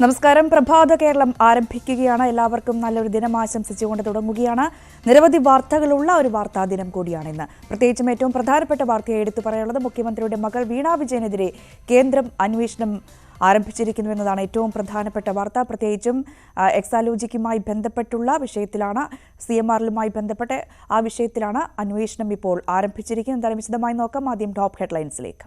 നമസ്കാരം. പ്രഭാത കേരളം ആരംഭിക്കുകയാണ്. എല്ലാവർക്കും നല്ലൊരു ദിനം ആശംസിച്ചുകൊണ്ട് തുടങ്ങുകയാണ്. നിരവധി വാർത്തകളുള്ള ഒരു വാർത്താ ദിനം കൂടിയാണ് ഇന്ന്. പ്രത്യേകിച്ചും ഏറ്റവും പ്രധാനപ്പെട്ട വാർത്തയായി എടുത്തു പറയാനുള്ളത് മുഖ്യമന്ത്രിയുടെ മകൾ വീണ വിജയനെതിരെ കേന്ദ്രം അന്വേഷണം ആരംഭിച്ചിരിക്കുന്നു എന്നതാണ് ഏറ്റവും പ്രധാനപ്പെട്ട വാർത്ത. പ്രത്യേകിച്ചും എക്സാലോജിക്കുമായി ബന്ധപ്പെട്ടുള്ള വിഷയത്തിലാണ്, CMRലുമായി ബന്ധപ്പെട്ട് ആ വിഷയത്തിലാണ് അന്വേഷണം ഇപ്പോൾ ആരംഭിച്ചിരിക്കുന്നത്. എന്തായാലും വിശദമായി നോക്കാം. ആദ്യം ടോപ്പ് ഹെഡ്ലൈൻസിലേക്ക്.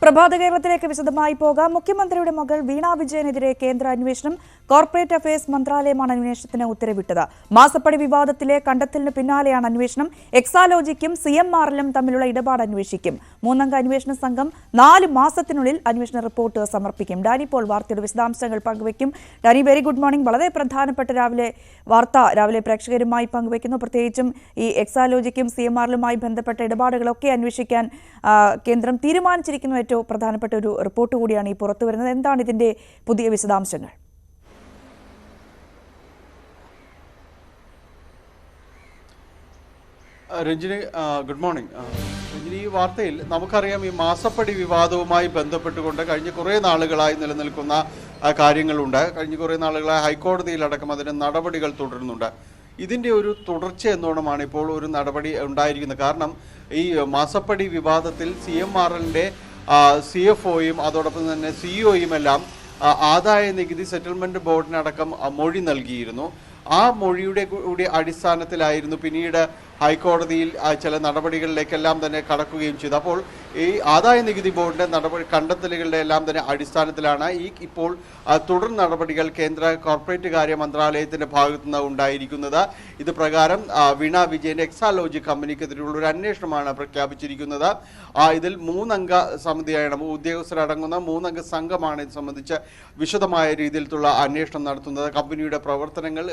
പ്രഭാത കേരളത്തിലേക്ക് വിശദമായി പോകാം. മുഖ്യമന്ത്രിയുടെ മകൾ വീണ വിജയനെതിരെ കേന്ദ്ര അന്വേഷണം. കോർപ്പറേറ്റ് അഫയേഴ്സ് മന്ത്രാലയമാണ് അന്വേഷണത്തിന് ഉത്തരവിട്ടത്. മാസപ്പടി വിവാദത്തിലെ കണ്ടെത്തലിന് പിന്നാലെയാണ് അന്വേഷണം. എക്സാലോജിക്കും CMRലും തമ്മിലുള്ള ഇടപാട് അന്വേഷിക്കും. 3-അംഗ അന്വേഷണ സംഘം 4 മാസത്തിനുള്ളിൽ അന്വേഷണ റിപ്പോർട്ട് സമർപ്പിക്കും. ഡാനി പോൾ വാർത്തയുടെ വിശദാംശങ്ങൾ പങ്കുവയ്ക്കും. Danny, very good morning. വളരെ പ്രധാനപ്പെട്ട രാവിലെ പ്രേക്ഷകരുമായി പങ്കുവയ്ക്കുന്നു. പ്രത്യേകിച്ചും ഈ എക്സാലോജിക്കും CMRലുമായി ബന്ധപ്പെട്ട ഇടപാടുകളൊക്കെ അന്വേഷിക്കാൻ കേന്ദ്രം തീരുമാനിച്ചിരിക്കുന്നു. ഏറ്റവും പ്രധാനപ്പെട്ട ഒരു റിപ്പോർട്ട് കൂടിയാണ് ഈ പുറത്തു വരുന്നത്. എന്താണ് ഇതിന്റെ പുതിയ വിശദാംശങ്ങൾ? Ranjini, good morning. രഞ്ജിനി, ഈ വാർത്തയിൽ നമുക്കറിയാം, ഈ മാസപ്പടി വിവാദവുമായി ബന്ധപ്പെട്ടുകൊണ്ട് കഴിഞ്ഞ കുറേ നാളുകളായി നിലനിൽക്കുന്ന കാര്യങ്ങളുണ്ട്. കഴിഞ്ഞ കുറേ നാളുകളായി ഹൈക്കോടതിയിലടക്കം അതിന് നടപടികൾ തുടരുന്നുണ്ട്. ഇതിൻ്റെ ഒരു തുടർച്ച എന്നോണമാണ് ഇപ്പോൾ ഒരു നടപടി ഉണ്ടായിരിക്കുന്നത്. കാരണം ഈ മാസപ്പടി വിവാദത്തിൽ CMRലിൻ്റെ CFOയും അതോടൊപ്പം തന്നെ CEOയും എല്ലാം ആദായ നികുതി സെറ്റിൽമെൻറ്റ് ബോർഡിനടക്കം മൊഴി നൽകിയിരുന്നു. ആ മൊഴിയുടെ കൂടി അടിസ്ഥാനത്തിലായിരുന്നു പിന്നീട് ഹൈക്കോടതിയിൽ ചില നടപടികളിലേക്കെല്ലാം തന്നെ കടക്കുകയും ചെയ്തു. അപ്പോൾ ഈ ആദായ നികുതി ബോർഡിൻ്റെ കണ്ടെത്തലുകളുടെ എല്ലാം തന്നെ അടിസ്ഥാനത്തിലാണ് ഇപ്പോൾ തുടർ നടപടികൾ കേന്ദ്ര കോർപ്പറേറ്റ് കാര്യ മന്ത്രാലയത്തിൻ്റെ ഭാഗത്തുനിന്ന് ഉണ്ടായിരിക്കുന്നത്. ഇത് പ്രകാരം വീണ വിജയൻ്റെ എക്സാലോജി കമ്പനിക്കെതിരെയുള്ള ഒരു അന്വേഷണമാണ് പ്രഖ്യാപിച്ചിരിക്കുന്നത്. ഇതിൽ 3-അംഗ സമിതിയാണ്, ഉദ്യോഗസ്ഥരടങ്ങുന്ന 3-അംഗ സംഘമാണ് ഇത് സംബന്ധിച്ച് വിശദമായ രീതിയിലുള്ള അന്വേഷണം നടത്തുന്നത്. കമ്പനിയുടെ പ്രവർത്തനങ്ങൾ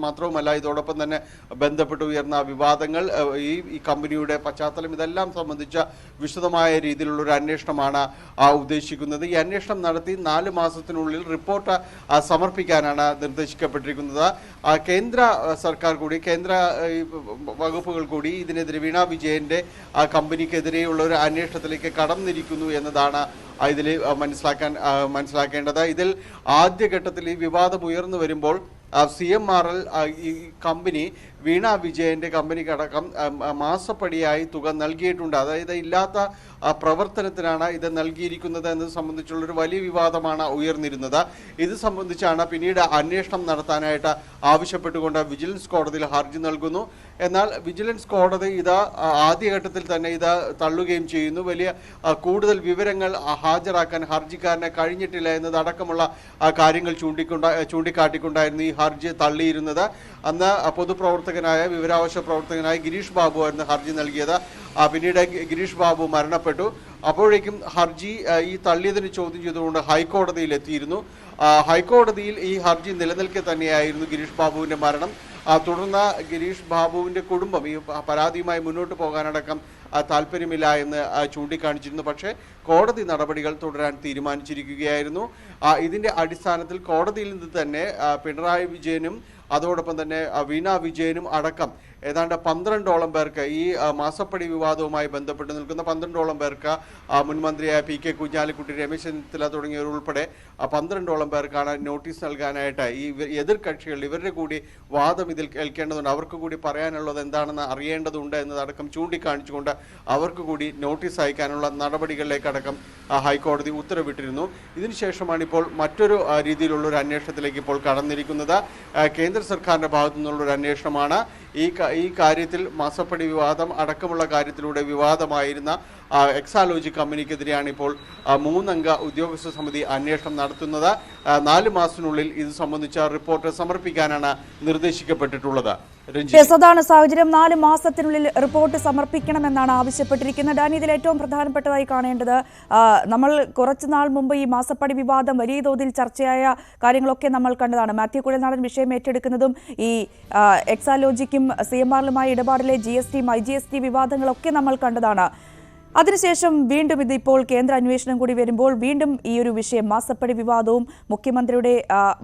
മാത്രവുമല്ല, ഇതോടൊപ്പം തന്നെ ബന്ധപ്പെട്ട് ഉയർന്ന വിവാദങ്ങൾ, ഈ കമ്പനിയുടെ പശ്ചാത്തലം, ഇതെല്ലാം സംബന്ധിച്ച വിശദമായ രീതിയിലുള്ള ഒരു അന്വേഷണമാണ് ഉദ്ദേശിക്കുന്നത്. ഈ അന്വേഷണം നടത്തി 4 മാസത്തിനുള്ളിൽ റിപ്പോർട്ട് സമർപ്പിക്കാനാണ് നിർദ്ദേശിക്കപ്പെട്ടിരിക്കുന്നത്. കേന്ദ്ര സർക്കാർ കൂടി, കേന്ദ്ര വകുപ്പുകൾ കൂടി ഇതിനെതിരെ വീണ വിജയന്റെ കമ്പനിക്കെതിരെയുള്ള ഒരു അന്വേഷണത്തിലേക്ക് കടന്നിരിക്കുന്നു എന്നതാണ് ഇതിൽ മനസ്സിലാക്കേണ്ടത്. ഇതിൽ ആദ്യഘട്ടത്തിൽ ഈ വിവാദം ഉയർന്നു വരുമ്പോൾ CMRL ഈ കമ്പനി വീണ വിജയന്റെ കമ്പനിക്കടക്കം മാസപ്പടിയായി തുക നൽകിയിട്ടുണ്ട്. അതായത് ഇല്ലാത്ത പ്രവർത്തനത്തിനാണ് ഇത് നൽകിയിരിക്കുന്നത് എന്നത് സംബന്ധിച്ചുള്ളൊരു വലിയ വിവാദമാണ് ഉയർന്നിരുന്നത്. ഇത് സംബന്ധിച്ചാണ് പിന്നീട് അന്വേഷണം നടത്താനായിട്ട് ആവശ്യപ്പെട്ടുകൊണ്ട് വിജിലൻസ് കോടതിയിൽ ഹർജി നൽകുന്നു. എന്നാൽ വിജിലൻസ് കോടതി ഇത് ആദ്യഘട്ടത്തിൽ തന്നെ ഇത് തള്ളുകയും ചെയ്യുന്നു. വലിയ കൂടുതൽ വിവരങ്ങൾ ഹാജരാക്കാൻ ഹർജിക്കാരനെ കഴിഞ്ഞിട്ടില്ല എന്നതടക്കമുള്ള കാര്യങ്ങൾ ചൂണ്ടിക്കാട്ടിക്കൊണ്ടായിരുന്നു ഈ ഹർജി തള്ളിയിരുന്നത്. അന്ന് പൊതുപ്രവർത്തകനായ, വിവരാവകാശ പ്രവർത്തകനായ ഗിരീഷ് ബാബു ആയിരുന്നു ഹർജി നൽകിയത്. പിന്നീട് ഗിരീഷ് ബാബു മരണപ്പെട്ടു. അപ്പോഴേക്കും ഹർജി ഈ തള്ളിയതിന് ചോദ്യം ചെയ്തുകൊണ്ട് ഹൈക്കോടതിയിൽ എത്തിയിരുന്നു. ഹൈക്കോടതിയിൽ ഈ ഹർജി നിലനിൽക്കെ തന്നെയായിരുന്നു ഗിരീഷ് ബാബുവിൻ്റെ മരണം. തുടർന്ന് ഗിരീഷ് ബാബുവിൻ്റെ കുടുംബം ഈ പരാതിയുമായി മുന്നോട്ട് പോകാനടക്കം താല്പര്യമില്ല എന്ന് ചൂണ്ടിക്കാണിച്ചിരുന്നു. പക്ഷേ കോടതി നടപടികൾ തുടരാൻ തീരുമാനിച്ചിരിക്കുകയായിരുന്നു. ഇതിൻ്റെ അടിസ്ഥാനത്തിൽ കോടതിയിൽ നിന്ന് തന്നെ പിണറായി വിജയനും അതോടൊപ്പം തന്നെ വീണ വിജയനും അടക്കം ഏതാണ്ട് 12ഓളം പേർക്ക് ഈ മാസപ്പടി വിവാദവുമായി ബന്ധപ്പെട്ട് നിൽക്കുന്ന 12ഓളം പേർക്ക് മുൻമന്ത്രിയായ പി കെ കുഞ്ഞാലിക്കുട്ടി, രമേശ് ചെന്നിത്തല തുടങ്ങിയവർ ഉൾപ്പെടെ 12ഓളം പേർക്കാണ് നോട്ടീസ് നൽകാനായിട്ട് ഈ എതിർ കക്ഷികൾ ഇവരുടെ കൂടി വാദം ഇതിൽ കേൾക്കേണ്ടതുണ്ട്, അവർക്ക് കൂടി പറയാനുള്ളത് എന്താണെന്ന് അറിയേണ്ടതുണ്ട് എന്നതടക്കം ചൂണ്ടിക്കാണിച്ചുകൊണ്ട് അവർക്ക് കൂടി നോട്ടീസ് അയക്കാനുള്ള നടപടികളിലേക്കടക്കം ഹൈക്കോടതി ഉത്തരവിട്ടിരുന്നു. ഇതിനുശേഷമാണ് ഇപ്പോൾ മറ്റൊരു രീതിയിലുള്ള ഒരു അന്വേഷണത്തിലേക്ക് ഇപ്പോൾ കടന്നിരിക്കുന്നത്. കേന്ദ്ര സർക്കാരിന്റെ ഭാഗത്തു നിന്നുള്ള ഒരു അന്വേഷണമാണ്. ഈ കാര്യത്തിൽ മാസപ്പടി വിവാദം അടക്കമുള്ള കാര്യത്തിലൂടെ വിവാദമായിരുന്ന എക്സാലോജി കമ്പനിക്കെതിരെയാണ് ഇപ്പോൾ 3 അംഗ ഉദ്യോഗസ്ഥ സമിതി അന്വേഷണം നടത്തുന്നത്. 4 മാസത്തിനുള്ളിൽ ഇത് സംബന്ധിച്ച റിപ്പോർട്ട് സമർപ്പിക്കാനാണ് നിർദ്ദേശിക്കപ്പെട്ടിട്ടുള്ളത്. അതാണ് സാഹചര്യം. 4 മാസത്തിനുള്ളിൽ റിപ്പോർട്ട് സമർപ്പിക്കണമെന്നാണ് ആവശ്യപ്പെട്ടിരിക്കുന്നത്. ഡാനി, ഇതിൽ ഏറ്റവും പ്രധാനപ്പെട്ടതായി കാണേണ്ടത്, നമ്മൾ കുറച്ചുനാൾ മുമ്പ് ഈ മാസപ്പടി വിവാദം വലിയ തോതിൽ ചർച്ചയായ കാര്യങ്ങളൊക്കെ നമ്മൾ കണ്ടതാണ്. മാത്യു കുഴൽനാടൻ വിഷയം ഏറ്റെടുക്കുന്നതും ഈ എക്സാലോജിക്കും CMRലുമായി ഇടപാടിലെ GST, IGST വിവാദങ്ങളൊക്കെ നമ്മൾ കണ്ടതാണ്. അതിനുശേഷം വീണ്ടും ഇതിപ്പോൾ കേന്ദ്ര അന്വേഷണം കൂടി വരുമ്പോൾ വീണ്ടും ഈ ഒരു വിഷയം മാസപ്പടി വിവാദവും മുഖ്യമന്ത്രിയുടെ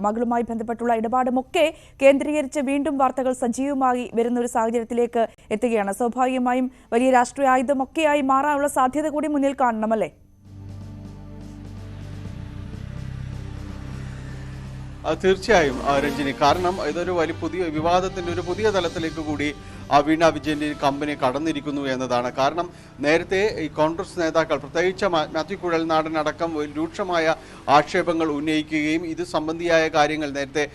മകളുമായി ബന്ധപ്പെട്ടുള്ള ഇടപാടുമൊക്കെ കേന്ദ്രീകരിച്ച് വീണ്ടും വാർത്തകൾ സജീവമായി വരുന്ന ഒരു സാഹചര്യത്തിലേക്ക് എത്തുകയാണ്. സ്വാഭാവികമായും വലിയ രാഷ്ട്രീയ ആയുധമൊക്കെയായി മാറാനുള്ള സാധ്യത കൂടി മുന്നിൽ കാണണമല്ലേ? തീർച്ചയായും രഞ്ജിനി, കാരണം ഇതൊരു പുതിയ വിവാദത്തിന്റെ ഒരു പുതിയ തലത്തിലേക്ക് കൂടി വീണ വിജയന്റെ കമ്പനി കടന്നിരിക്കുന്നു എന്നതാണ്. കാരണം നേരത്തെ ഈ കോൺഗ്രസ് നേതാക്കൾ, പ്രത്യേകിച്ച് മാത്യു കുഴൽനാടൻ അടക്കം രൂക്ഷമായ ആക്ഷേപങ്ങൾ ഉന്നയിക്കുകയും ഇത് സംബന്ധിയായ കാര്യങ്ങൾ നേരത്തെ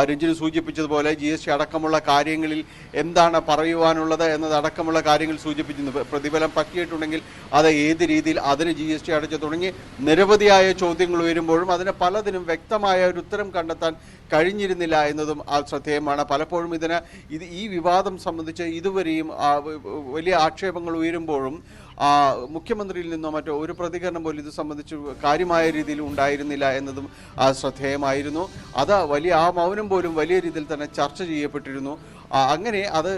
രഞ്ജിനി സൂചിപ്പിച്ചതുപോലെ GST അടക്കമുള്ള കാര്യങ്ങളിൽ എന്താണ് പറയുവാനുള്ളത് എന്നതടക്കമുള്ള കാര്യങ്ങൾ സൂചിപ്പിക്കുന്നു. പ്രതിഫലം പറ്റിയിട്ടുണ്ടെങ്കിൽ അത് ഏത് രീതിയിൽ, അതിന് GST അടച്ചു തുടങ്ങി നിരവധിയായ ചോദ്യങ്ങൾ ഉയരുമ്പോഴും അതിന് പലതിനും വ്യക്തമായ ഒരു ഉത്തരം കണ്ടെത്താൻ കഴിഞ്ഞിരുന്നില്ല എന്നതും ശ്രദ്ധേയമാണ്. പലപ്പോഴും ഈ വിവാദം സംബന്ധിച്ച് ഇതുവരെയും വലിയ ആക്ഷേപങ്ങൾ ഉയരുമ്പോഴും മുഖ്യമന്ത്രിയിൽ നിന്നോ മറ്റോ ഒരു പ്രതികരണം പോലും ഇത് സംബന്ധിച്ച് കാര്യമായ രീതിയിൽ ഉണ്ടായിരുന്നില്ല എന്നതും ശ്രദ്ധേയമായിരുന്നു. അത് ആ മൗനം പോലും വലിയ രീതിയിൽ തന്നെ ചർച്ച ചെയ്യപ്പെട്ടിരുന്നു. അങ്ങനെ അത്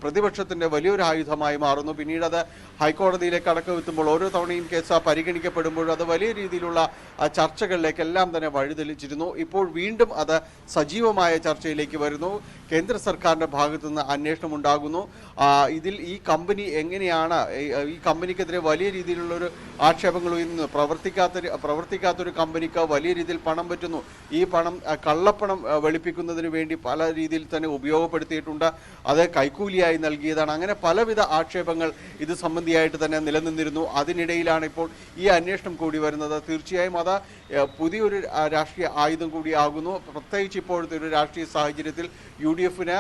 പ്രതിപക്ഷത്തിന്റെ വലിയൊരു ആയുധമായി മാറുന്നു. പിന്നീട് അത് ഹൈക്കോടതിയിലേക്ക് അടക്കം എത്തുമ്പോൾ ഓരോ തവണയും കേസ് പരിഗണിക്കപ്പെടുമ്പോഴും അത് വലിയ രീതിയിലുള്ള ചർച്ചകളിലേക്കെല്ലാം തന്നെ വഴിതെളിച്ചിരുന്നു. ഇപ്പോൾ വീണ്ടും അത് സജീവമായ ചർച്ചയിലേക്ക് വരുന്നു. കേന്ദ്ര സർക്കാരിന്റെ ഭാഗത്തു നിന്ന് അന്വേഷണം ഉണ്ടാകുന്നു. ഇതിൽ ഈ കമ്പനി എങ്ങനെയാണ്, ഈ കമ്പനിക്കെതിരെ വലിയ രീതിയിലുള്ളൊരു ആക്ഷേപങ്ങൾ ഉയരുന്നു. പ്രവർത്തിക്കാത്തൊരു കമ്പനിക്ക് വലിയ രീതിയിൽ പണം പറ്റുന്നു. ഈ പണം കള്ളപ്പണം വെളുപ്പിക്കുന്നതിന് വേണ്ടി പല രീതിയിൽ തന്നെ ഉപയോഗപ്പെടുത്തിയിട്ടുണ്ട്. അത് കൈക്കൂലിയായി നൽകിയതാണ്. അങ്ങനെ പലവിധ ആക്ഷേപങ്ങൾ ഇത് സംബന്ധിയായിട്ട് തന്നെ നിലനിന്നിരുന്നു. അതിനിടയിലാണ് ഇപ്പോൾ ഈ അന്വേഷണം കൂടി വരുന്നത്. തീർച്ചയായും അത് പുതിയൊരു രാഷ്ട്രീയ ആയുധം കൂടിയാകുന്നു. പ്രത്യേകിച്ച് ഇപ്പോഴത്തെ ഒരു രാഷ്ട്രീയ സാഹചര്യത്തിൽ UDFന്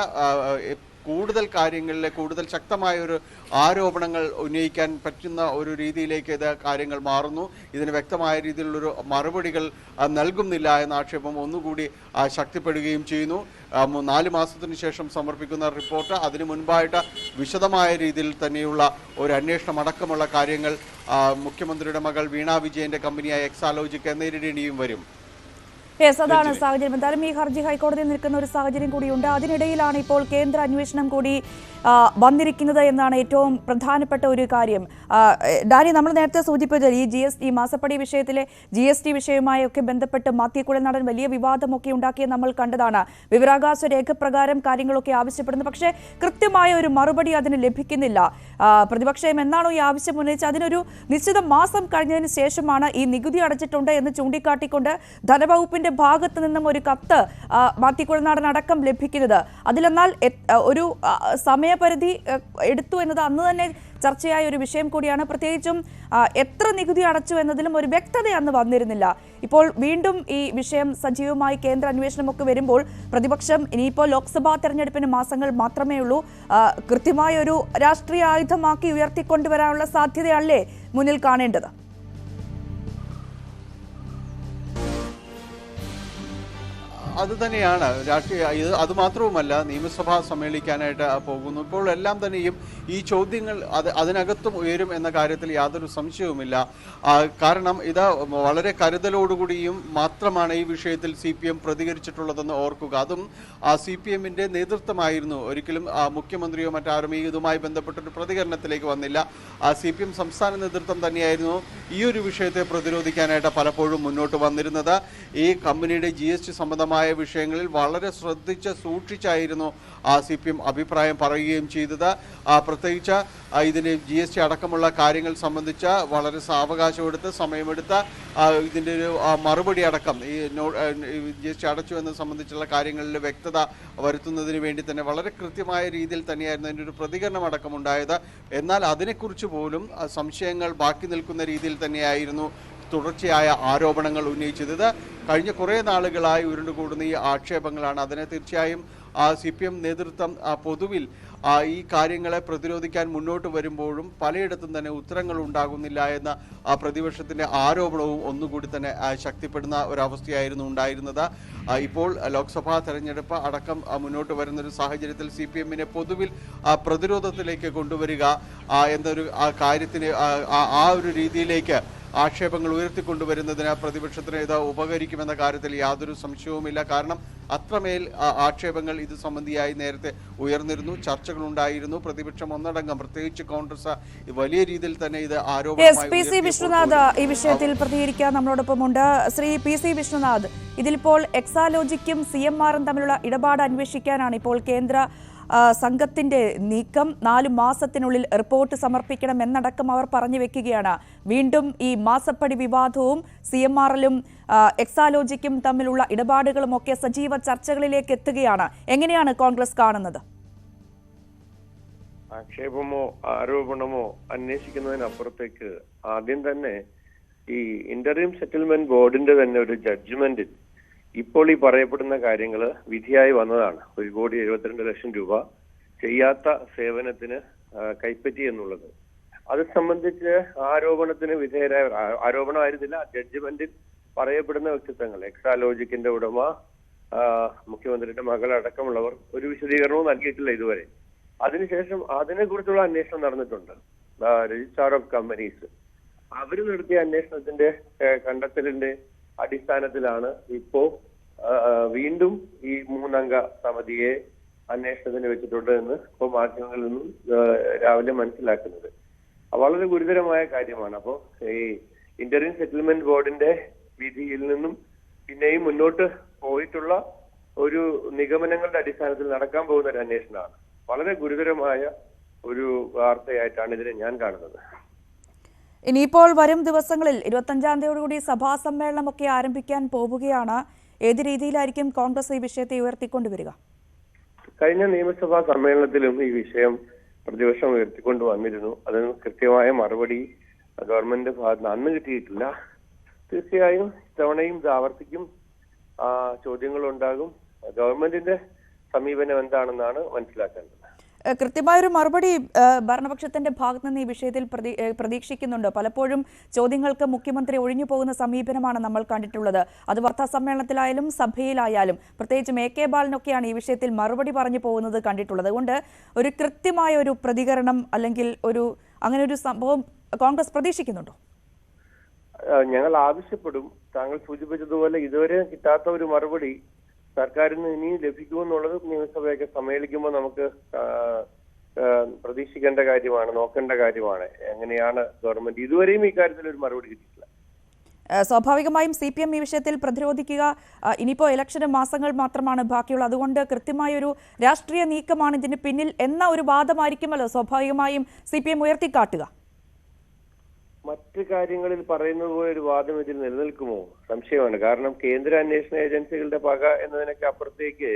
കൂടുതൽ കാര്യങ്ങളിലെ കൂടുതൽ ശക്തമായ ഒരു ആരോപണങ്ങൾ ഉന്നയിക്കാൻ പറ്റുന്ന ഒരു രീതിയിലേക്ക് ഇത് കാര്യങ്ങൾ മാറുന്നു. ഇതിന് വ്യക്തമായ രീതിയിലുള്ളൊരു മറുപടികൾ നൽകുന്നില്ല എന്ന ആക്ഷേപം ഒന്നുകൂടി ശക്തിപ്പെടുകയും ചെയ്യുന്നു. 4 മാസത്തിനു ശേഷം സമർപ്പിക്കുന്ന റിപ്പോർട്ട്, അതിനു മുൻപായിട്ട് വിശദമായ രീതിയിൽ തന്നെയുള്ള ഒരു അന്വേഷണം അടക്കമുള്ള കാര്യങ്ങൾ മുഖ്യമന്ത്രിയുടെ മകൾ വീണ വിജയന്റെ കമ്പനിയായ എക്സാലോജിക്ക് നേരിടേണ്ടിയും വരും. അതാണ് സാഹചര്യം. എന്തായാലും ഈ ഹർജി ഹൈക്കോടതിയിൽ നിൽക്കുന്ന ഒരു സാഹചര്യം കൂടിയുണ്ട്. അതിനിടയിലാണ് ഇപ്പോൾ കേന്ദ്ര അന്വേഷണം കൂടി വന്നിരിക്കുന്നത് എന്നാണ് ഏറ്റവും പ്രധാനപ്പെട്ട ഒരു കാര്യം. ഡാനി, നമ്മൾ നേരത്തെ സൂചിപ്പിച്ചത് ഈ GST മാസപ്പടി വിഷയത്തിലെ GST വിഷയവുമായി ഒക്കെ ബന്ധപ്പെട്ട് മാത്യു കുഴൽനാടൻ വലിയ വിവാദമൊക്കെ ഉണ്ടാക്കിയ നമ്മൾ കണ്ടതാണ്. വിവരാവകാശ രേഖ പ്രകാരം കാര്യങ്ങളൊക്കെ ആവശ്യപ്പെടുന്നു. പക്ഷേ കൃത്യമായ ഒരു മറുപടി അതിന് ലഭിക്കുന്നില്ല. പ്രതിപക്ഷം എന്നാണോ ഈ ആവശ്യം ഉന്നയിച്ച് അതിനൊരു നിശ്ചിത മാസം കഴിഞ്ഞതിന് ശേഷമാണ് ഈ നികുതി അടച്ചിട്ടുണ്ട് എന്ന് ചൂണ്ടിക്കാട്ടിക്കൊണ്ട് ധനവകുപ്പിന്റെ ഭാഗത്ത് നിന്നും ഒരു കത്ത് മാത്യു കുഴൽനാടൻ അടക്കം ലഭിക്കുന്നത്. അതിലെന്നാൽ ഒരു സമയപരിധി എടുത്തു എന്നത് അന്ന് തന്നെ ചർച്ചയായ ഒരു വിഷയം കൂടിയാണ്. പ്രത്യേകിച്ചും എത്ര നികുതി അടച്ചു എന്നതിലും ഒരു വ്യക്തത അന്ന് വന്നിരുന്നില്ല. ഇപ്പോൾ വീണ്ടും ഈ വിഷയം സജീവമായി കേന്ദ്ര അന്വേഷണമൊക്കെ വരുമ്പോൾ പ്രതിപക്ഷം ഇനിയിപ്പോൾ ലോക്സഭാ തെരഞ്ഞെടുപ്പിന് മാസങ്ങൾ മാത്രമേ ഉള്ളൂ, കൃത്യമായ ഒരു രാഷ്ട്രീയ ആയുധമാക്കി ഉയർത്തിക്കൊണ്ടുവരാനുള്ള സാധ്യതയല്ലേ മുന്നിൽ കാണേണ്ടത്? അത് തന്നെയാണ് രാഷ്ട്രീയ. അതുമാത്രവുമല്ല, നിയമസഭ സമ്മേളിക്കാനായിട്ട് പോകുന്നു. ഇപ്പോൾ എല്ലാം തന്നെയും ഈ ചോദ്യങ്ങൾ അതിനകത്തും ഉയരും എന്ന കാര്യത്തിൽ യാതൊരു സംശയവുമില്ല. കാരണം ഇത് വളരെ കരുതലോടുകൂടിയും മാത്രമാണ് ഈ വിഷയത്തിൽ CPM പ്രതികരിച്ചിട്ടുള്ളതെന്ന് ഓർക്കുക. അതും CPMന്റെ നേതൃത്വമായിരുന്നു. ഒരിക്കലും മുഖ്യമന്ത്രിയോ മറ്റാരും ഇതുമായി ബന്ധപ്പെട്ടൊരു പ്രതികരണത്തിലേക്ക് വന്നില്ല. CPM സംസ്ഥാന നേതൃത്വം തന്നെയായിരുന്നു ഈ ഒരു വിഷയത്തെ പ്രതിരോധിക്കാനായിട്ട് പലപ്പോഴും മുന്നോട്ട് വന്നിരുന്നത്. ഈ കമ്പനിയുടെ GST സംബന്ധമായ മുതലായ വിഷയങ്ങളിൽ വളരെ സൂക്ഷിച്ചായിരുന്നു CPM അഭിപ്രായം പറയുകയും ചെയ്തത്. പ്രത്യേകിച്ച് ഇതിന് GST അടക്കമുള്ള കാര്യങ്ങൾ സംബന്ധിച്ച് വളരെ സാവകാശമെടുത്ത് സമയമെടുത്ത് ഇതിൻ്റെ ഒരു മറുപടി അടക്കം ഈ GST അടച്ചു എന്നത് സംബന്ധിച്ചുള്ള കാര്യങ്ങളിൽ വ്യക്തത വരുത്തുന്നതിന് വേണ്ടി തന്നെ വളരെ കൃത്യമായ രീതിയിൽ തന്നെയായിരുന്നു അതിൻ്റെ ഒരു പ്രതികരണം അടക്കം ഉണ്ടായത്. എന്നാൽ അതിനെക്കുറിച്ച് പോലും സംശയങ്ങൾ ബാക്കി നിൽക്കുന്ന രീതിയിൽ തന്നെയായിരുന്നു തുടർച്ചയായ ആരോപണങ്ങൾ ഉന്നയിച്ചത്. കഴിഞ്ഞ കുറേ നാളുകളായി ഉരുണ്ടുകൂടുന്ന ഈ ആക്ഷേപങ്ങളാണ്. അതിനെ തീർച്ചയായും CPM നേതൃത്വം പൊതുവിൽ ഈ കാര്യങ്ങളെ പ്രതിരോധിക്കാൻ മുന്നോട്ട് വരുമ്പോഴും പലയിടത്തും തന്നെ ഉത്തരങ്ങൾ ഉണ്ടാകുന്നില്ല എന്ന പ്രതിപക്ഷത്തിൻ്റെ ആരോപണവും ഒന്നുകൂടി തന്നെ ശക്തിപ്പെടുന്ന ഒരവസ്ഥയായിരുന്നു ഉണ്ടായിരുന്നത്. ഇപ്പോൾ ലോക്സഭാ തെരഞ്ഞെടുപ്പ് അടക്കം മുന്നോട്ട് വരുന്നൊരു സാഹചര്യത്തിൽ CPM-നെ പൊതുവിൽ പ്രതിരോധത്തിലേക്ക് കൊണ്ടുവരിക എന്നൊരു കാര്യത്തിന് ആ ഒരു രീതിയിലേക്ക് ആക്ഷേപങ്ങൾ ഉയർത്തിക്കൊണ്ടുവരുന്നതിന് പ്രതിപക്ഷത്തിന് ഇത് ഉപകരിക്കുമെന്ന കാര്യത്തിൽ യാതൊരു സംശയവുമില്ല. കാരണം അത്രമേൽ ആക്ഷേപങ്ങൾ ഇത് സംബന്ധിയായി നേരത്തെ ഉയർന്നിരുന്നു, ചർച്ചകളുണ്ടായിരുന്നു. പ്രതിപക്ഷം ഒന്നടങ്കം പ്രത്യേകിച്ച് കോൺഗ്രസ് വലിയ രീതിയിൽ തന്നെ ഇത് ആരോപണമായി PC വിഷ്ണുനാഥ് ഈ വിഷയത്തിൽ പ്രതികരിക്കാൻ നമ്മളോടൊപ്പമുണ്ട്. ശ്രീ PC വിഷ്ണുനാഥ്, ഇതിലിപ്പോൾ എക്സാലോജിക്കും CMR-ഉം തമ്മിലുള്ള ഇടപാട് അന്വേഷിക്കാനാണ് ഇപ്പോൾ കേന്ദ്ര സംഘത്തിന്റെ നീക്കം. 4 മാസത്തിനുള്ളിൽ റിപ്പോർട്ട് സമർപ്പിക്കണം എന്നടക്കം അവർ പറഞ്ഞു വെക്കുകയാണ്. വീണ്ടും ഈ മാസപ്പടി വിവാദവും CMR-ലും എക്സാലോജിക്കും തമ്മിലുള്ള ഇടപാടുകളും ഒക്കെ സജീവ ചർച്ചകളിലേക്ക് എത്തുകയാണ്. എങ്ങനെയാണ് കോൺഗ്രസ് കാണുന്നത്? ആക്ഷേപമോ ആരോപണമോ അന്വേഷിക്കുന്നതിനപ്പുറത്തേക്ക് ആദ്യം തന്നെ ഈ ഇന്ററിം സെറ്റിൽമെന്റ് ബോർഡിന്റെ തന്നെ ഒരു ജഡ്ജ്മെന്റിൽ ഇപ്പോൾ ഈ പറയപ്പെടുന്ന കാര്യങ്ങൾ വിധിയായി വന്നതാണ്. 1,72,00,000 രൂപ ചെയ്യാത്ത സേവനത്തിന് കൈപ്പറ്റി എന്നുള്ളത്. അത് സംബന്ധിച്ച് ആരോപണത്തിന് വിധേയരായ, ആരോപണമായിരുന്നില്ല, ജഡ്ജ്മെന്റിൽ പറയപ്പെടുന്ന വ്യക്തിത്വങ്ങൾ, എക്സാലോജിക്കിന്റെ ഉടമ, മുഖ്യമന്ത്രിയുടെ മകളടക്കമുള്ളവർ ഒരു വിശദീകരണവും നൽകിയിട്ടില്ല ഇതുവരെ. അതിനുശേഷം അതിനെക്കുറിച്ചുള്ള അന്വേഷണം നടന്നിട്ടുണ്ട്. രജിസ്ട്രാർ ഓഫ് കമ്പനീസ് അവർ നടത്തിയ അന്വേഷണത്തിന്റെ കണ്ടെത്തലിന്റെ അടിസ്ഥാനത്തിലാണ് ഇപ്പോ വീണ്ടും ഈ 3 അംഗ സമിതിയെ അന്വേഷണത്തിന് വെച്ചിട്ടുണ്ട് എന്ന് ഇപ്പോൾ മാധ്യമങ്ങളിൽ നിന്നും രാവിലെ മനസ്സിലാക്കുന്നത്. വളരെ ഗുരുതരമായ കാര്യമാണ്. അപ്പോൾ ഈ ഇന്ററിം സെറ്റിൽമെന്റ് ബോർഡിന്റെ വിധിയിൽ നിന്നും പിന്നെയും മുന്നോട്ട് പോയിട്ടുള്ള ഒരു നിഗമനങ്ങളുടെ അടിസ്ഥാനത്തിൽ നടക്കാൻ പോകുന്ന ഒരു അന്വേഷണമാണ്. വളരെ ഗുരുതരമായ ഒരു വാർത്തയായിട്ടാണ് ഇതിനെ ഞാൻ കാണുന്നത്. ഇനിയിപ്പോൾ വരും ദിവസങ്ങളിൽ 25-ാം തീയതിയോടുകൂടി സഭാ സമ്മേളനമൊക്കെ ആരംഭിക്കാൻ പോവുകയാണ്. ഏത് രീതിയിലായിരിക്കും കോൺഗ്രസ് ഈ വിഷയത്തെ ഉയർത്തിക്കൊണ്ടുവരിക? കഴിഞ്ഞ നിയമസഭാ സമ്മേളനത്തിലും ഈ വിഷയം പ്രതിപക്ഷം ഉയർത്തിക്കൊണ്ടു വന്നിരുന്നു. അതിന് കൃത്യമായ മറുപടി ഗവൺമെന്റിന്റെ ഭാഗത്ത് അന്ന് കിട്ടിയിട്ടില്ല. തീർച്ചയായും ഇത്തവണയും ഇത് ആവർത്തിക്കും. ചോദ്യങ്ങളുണ്ടാകും. ഗവൺമെന്റിന്റെ സമീപനം എന്താണെന്നാണ് മനസ്സിലാക്കേണ്ടത്. കൃത്യമായൊരു മറുപടി ഭരണപക്ഷത്തിന്റെ ഭാഗത്ത് നിന്ന് ഈ വിഷയത്തിൽ പ്രതീക്ഷിക്കുന്നുണ്ട്. പലപ്പോഴും ചോദ്യങ്ങൾക്ക് മുഖ്യമന്ത്രി ഒഴിഞ്ഞു പോകുന്ന സമീപനമാണ് നമ്മൾ കണ്ടിട്ടുള്ളത്. അത് വാർത്താ സമ്മേളനത്തിലായാലും സഭയിലായാലും, പ്രത്യേകിച്ചും AK ബാലനൊക്കെയാണ് ഈ വിഷയത്തിൽ മറുപടി പറഞ്ഞു പോകുന്നത് കണ്ടിട്ടുള്ളത്. അതുകൊണ്ട് ഒരു കൃത്യമായ ഒരു പ്രതികരണം അല്ലെങ്കിൽ അങ്ങനെ ഒരു സംഭവം കോൺഗ്രസ് പ്രതീക്ഷിക്കുന്നുണ്ടോ? ഞങ്ങൾ ആവശ്യപ്പെടും. താങ്കൾ സൂചിപ്പിച്ചതുപോലെ ഇതുവരെ കിട്ടാത്ത ഒരു മറുപടി സർക്കാരിന് ഇനിയും ലഭിക്കുമെന്നുള്ളത് നിയമസഭയൊക്കെ സമ്മേളിക്കുമ്പോൾ നമുക്ക് പ്രതീക്ഷിക്കേണ്ട കാര്യമാണ്, നോക്കേണ്ട കാര്യമാണ്. എങ്ങനെയാണ് ഗവൺമെന്റ് ഇതുവരെയും ഇക്കാര്യത്തിൽ ഒരു മറുപടി കിട്ടിയിട്ടില്ല. സ്വാഭാവികമായും CPM ഈ വിഷയത്തിൽ പ്രതിരോധിക്കുക. ഇനിയിപ്പോൾ ഇലക്ഷന് മാസങ്ങൾ മാത്രമാണ് ബാക്കിയുള്ളത്. അതുകൊണ്ട് കൃത്യമായൊരു രാഷ്ട്രീയ നീക്കമാണ് ഇതിന് പിന്നിൽ എന്ന ഒരു വാദമായിരിക്കുമല്ലോ സ്വാഭാവികമായും CPM ഉയർത്തിക്കാട്ടുക. മറ്റ് കാര്യങ്ങളിൽ പറയുന്നത് പോലെ ഒരു വാദം ഇതിൽ നിലനിൽക്കുമോ സംശയമാണ്. കാരണം കേന്ദ്ര അന്വേഷണ ഏജൻസികളുടെ പക എന്നതിനൊക്കെ അപ്പുറത്തേക്ക്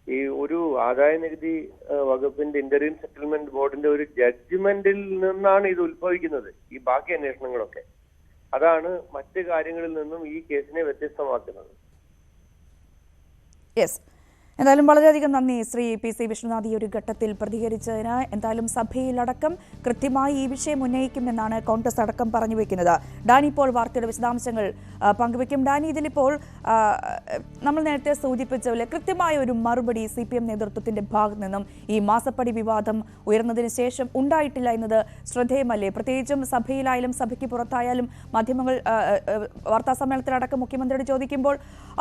ഈ ഒരു ആദായ നികുതി വകുപ്പിന്റെ ഇന്ററിം സെറ്റിൽമെന്റ് ബോർഡിന്റെ ഒരു ജഡ്ജ്മെന്റിൽ നിന്നാണ് ഇത് ഉത്ഭവിക്കുന്നത്. ഈ ബാക്കി അന്വേഷണങ്ങളൊക്കെ അതാണ് മറ്റ് കാര്യങ്ങളിൽ നിന്നും ഈ കേസിനെ വ്യത്യസ്തമാക്കുന്നത്. യെസ്, എന്തായാലും വളരെയധികം നന്ദി ശ്രീ PC വിഷ്ണുനാഥ് ഈ ഒരു ഘട്ടത്തിൽ പ്രതികരിച്ചതിന്. എന്തായാലും സഭയിലടക്കം കൃത്യമായി ഈ വിഷയം ഉന്നയിക്കുമെന്നാണ് കോൺഗ്രസ് അടക്കം പറഞ്ഞു വെക്കുന്നത്. ഡാനി ഇപ്പോൾ വാർത്തയുടെ വിശദാംശങ്ങൾ പങ്കുവയ്ക്കും. ഡാനി, ഇതിലിപ്പോൾ നമ്മൾ നേരത്തെ സൂചിപ്പിച്ചപോലെ കൃത്യമായ ഒരു മറുപടി CPM നേതൃത്വത്തിന്റെ ഭാഗത്തു നിന്നും ഈ മാസപ്പടി വിവാദം ഉയർന്നതിന് ശേഷം ഉണ്ടായിട്ടില്ല എന്നത് ശ്രദ്ധേയമല്ലേ? പ്രത്യേകിച്ചും സഭയിലായാലും സഭയ്ക്ക് പുറത്തായാലും മാധ്യമങ്ങൾ വാർത്താ സമ്മേളനത്തിലടക്കം മുഖ്യമന്ത്രിയോട് ചോദിക്കുമ്പോൾ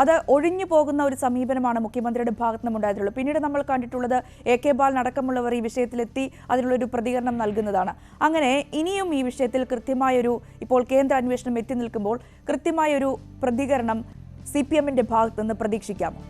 അത് ഒഴിഞ്ഞു പോകുന്ന ഒരു സമീപനമാണ് മുഖ്യമന്ത്രിയുടെ ഭാഗത്തുനിന്നും ഉണ്ടായിട്ടുള്ളൂ. പിന്നീട് നമ്മൾ കണ്ടിട്ടുള്ളത് AK ബാലൻ അടക്കമുള്ളവർ ഈ വിഷയത്തിലെത്തി അതിനുള്ളൊരു പ്രതികരണം നൽകുന്നതാണ്. അങ്ങനെ ഇനിയും ഈ വിഷയത്തിൽ കൃത്യമായൊരു, ഇപ്പോൾ കേന്ദ്ര അന്വേഷണം എത്തി നിൽക്കുമ്പോൾ കൃത്യമായൊരു പ്രതികരണം CPM-ന്റെ ഭാഗത്ത് നിന്ന് പ്രതീക്ഷിക്കാമോ?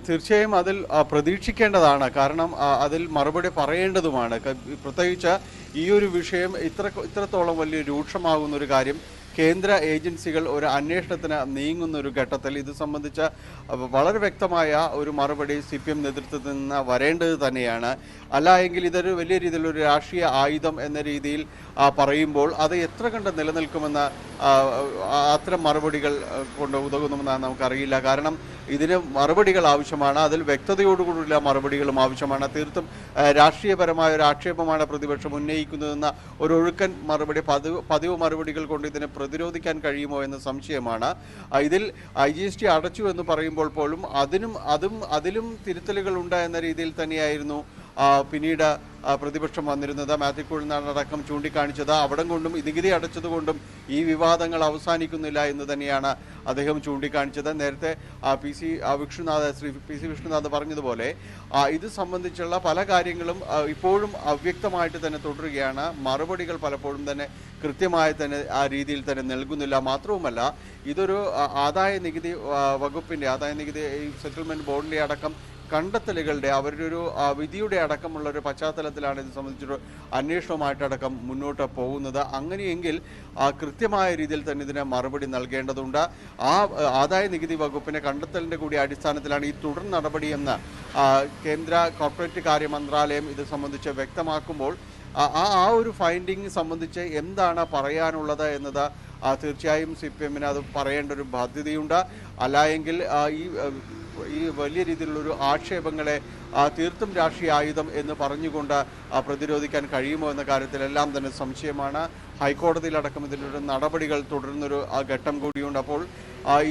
തീർച്ചയായും അതിൽ പ്രതീക്ഷിക്കേണ്ടതാണ്. കാരണം അതിൽ മറുപടി പറയേണ്ടതുമാണ്. പ്രത്യേകിച്ച് ഈ ഒരു വിഷയം ഇത്രത്തോളം വലിയ രൂക്ഷമാകുന്ന ഒരു കാര്യം കേന്ദ്ര ഏജൻസികൾ ഒരു അന്വേഷണത്തിന് നീങ്ങുന്ന ഒരു ഘട്ടത്തിൽ ഇത് സംബന്ധിച്ച വളരെ വ്യക്തമായ ഒരു മറുപടി CPM നേതൃത്വത്തിൽ നിന്ന് വരേണ്ടത് തന്നെയാണ്. അല്ല എങ്കിൽ ഇതൊരു വലിയ രീതിയിലൊരു രാഷ്ട്രീയ ആയുധം എന്ന രീതിയിൽ പറയുമ്പോൾ അത് എത്ര കണ്ട് നിലനിൽക്കുമെന്ന് അത്തരം മറുപടികൾ കൊണ്ട് ഉതകുമെന്ന് നമുക്കറിയില്ല. കാരണം ഇതിന് മറുപടികൾ ആവശ്യമാണ്, അതിൽ വ്യക്തതയോടുകൂടിയുള്ള മറുപടികളും ആവശ്യമാണ്. തീർത്തും രാഷ്ട്രീയപരമായ ഒരു ആക്ഷേപമാണ് പ്രതിപക്ഷം ഉന്നയിക്കുന്നതെന്ന ഒരു ഒഴുക്കൻ മറുപടി പതിവ് മറുപടികൾ കൊണ്ട് ഇതിനെ പ്രതിരോധിക്കാൻ കഴിയുമോ എന്ന സംശയമാണ്. ഇതിൽ IGST അടച്ചു എന്ന് പറയുമ്പോൾ പോലും അതിലും തിരുത്തലുകൾ ഉണ്ട് എന്ന രീതിയിൽ തന്നെയായിരുന്നു പിന്നീട് പ്രതിപക്ഷം വന്നിരുന്നത്. മാത്യു കുഴൽനാടൻ ചൂണ്ടിക്കാണിച്ചത് അവിടം കൊണ്ടും നികുതി അടച്ചതുകൊണ്ടും ഈ വിവാദങ്ങൾ അവസാനിക്കുന്നില്ല എന്ന് തന്നെയാണ് അദ്ദേഹം ചൂണ്ടിക്കാണിച്ചത്. നേരത്തെ ശ്രീ PC വിഷ്ണുനാഥ് പറഞ്ഞതുപോലെ ഇത് സംബന്ധിച്ചുള്ള പല കാര്യങ്ങളും ഇപ്പോഴും അവ്യക്തമായിട്ട് തന്നെ തുടരുകയാണ്. മറുപടികൾ പലപ്പോഴും തന്നെ കൃത്യമായി തന്നെ ആ രീതിയിൽ തന്നെ നൽകുന്നില്ല. മാത്രവുമല്ല ഇതൊരു ആദായ നികുതി വകുപ്പിൻ്റെ ആദായ നികുതി സെറ്റിൽമെൻറ്റ് ബോർഡിൻ്റെ അടക്കം കണ്ടെത്തലുകളുടെ അവരുടെ ഒരു വിധിയുടെ അടക്കമുള്ള ഒരു പശ്ചാത്തലത്തിലാണ് ഇത് സംബന്ധിച്ചൊരു അന്വേഷണവുമായിട്ടടക്കം മുന്നോട്ട് പോകുന്നത്. അങ്ങനെയെങ്കിൽ കൃത്യമായ രീതിയിൽ തന്നെ ഇതിന് മറുപടി നൽകേണ്ടതുണ്ട്. ആദായ നികുതി വകുപ്പിന്റെ കണ്ടെത്തലിന്റെ കൂടി അടിസ്ഥാനത്തിലാണ് ഈ തുടർ നടപടിയെന്ന് കേന്ദ്ര കോർപ്പറേറ്റ് കാര്യ മന്ത്രാലയം ഇത് സംബന്ധിച്ച് വ്യക്തമാക്കുമ്പോൾ ആ ഒരു ഫൈൻഡിങ് സംബന്ധിച്ച് എന്താണ് പറയാനുള്ളത് എന്നത് തീർച്ചയായും CPM-ന് അത് പറയേണ്ട ഒരു ബാധ്യതയുണ്ട്. അല്ലായെങ്കിൽ ഈ വലിയ രീതിയിലുള്ളൊരു ആക്ഷേപങ്ങളെ തീർത്തും രാഷ്ട്രീയ ആയുധം എന്ന് പറഞ്ഞുകൊണ്ട് പ്രതിരോധിക്കാൻ കഴിയുമോ എന്ന കാര്യത്തിലെല്ലാം തന്നെ സംശയമാണ്. ഹൈക്കോടതിയിലടക്കം ഇതിലൊരു നടപടികൾ തുടരുന്നൊരു ഘട്ടം കൂടിയുണ്ട്. അപ്പോൾ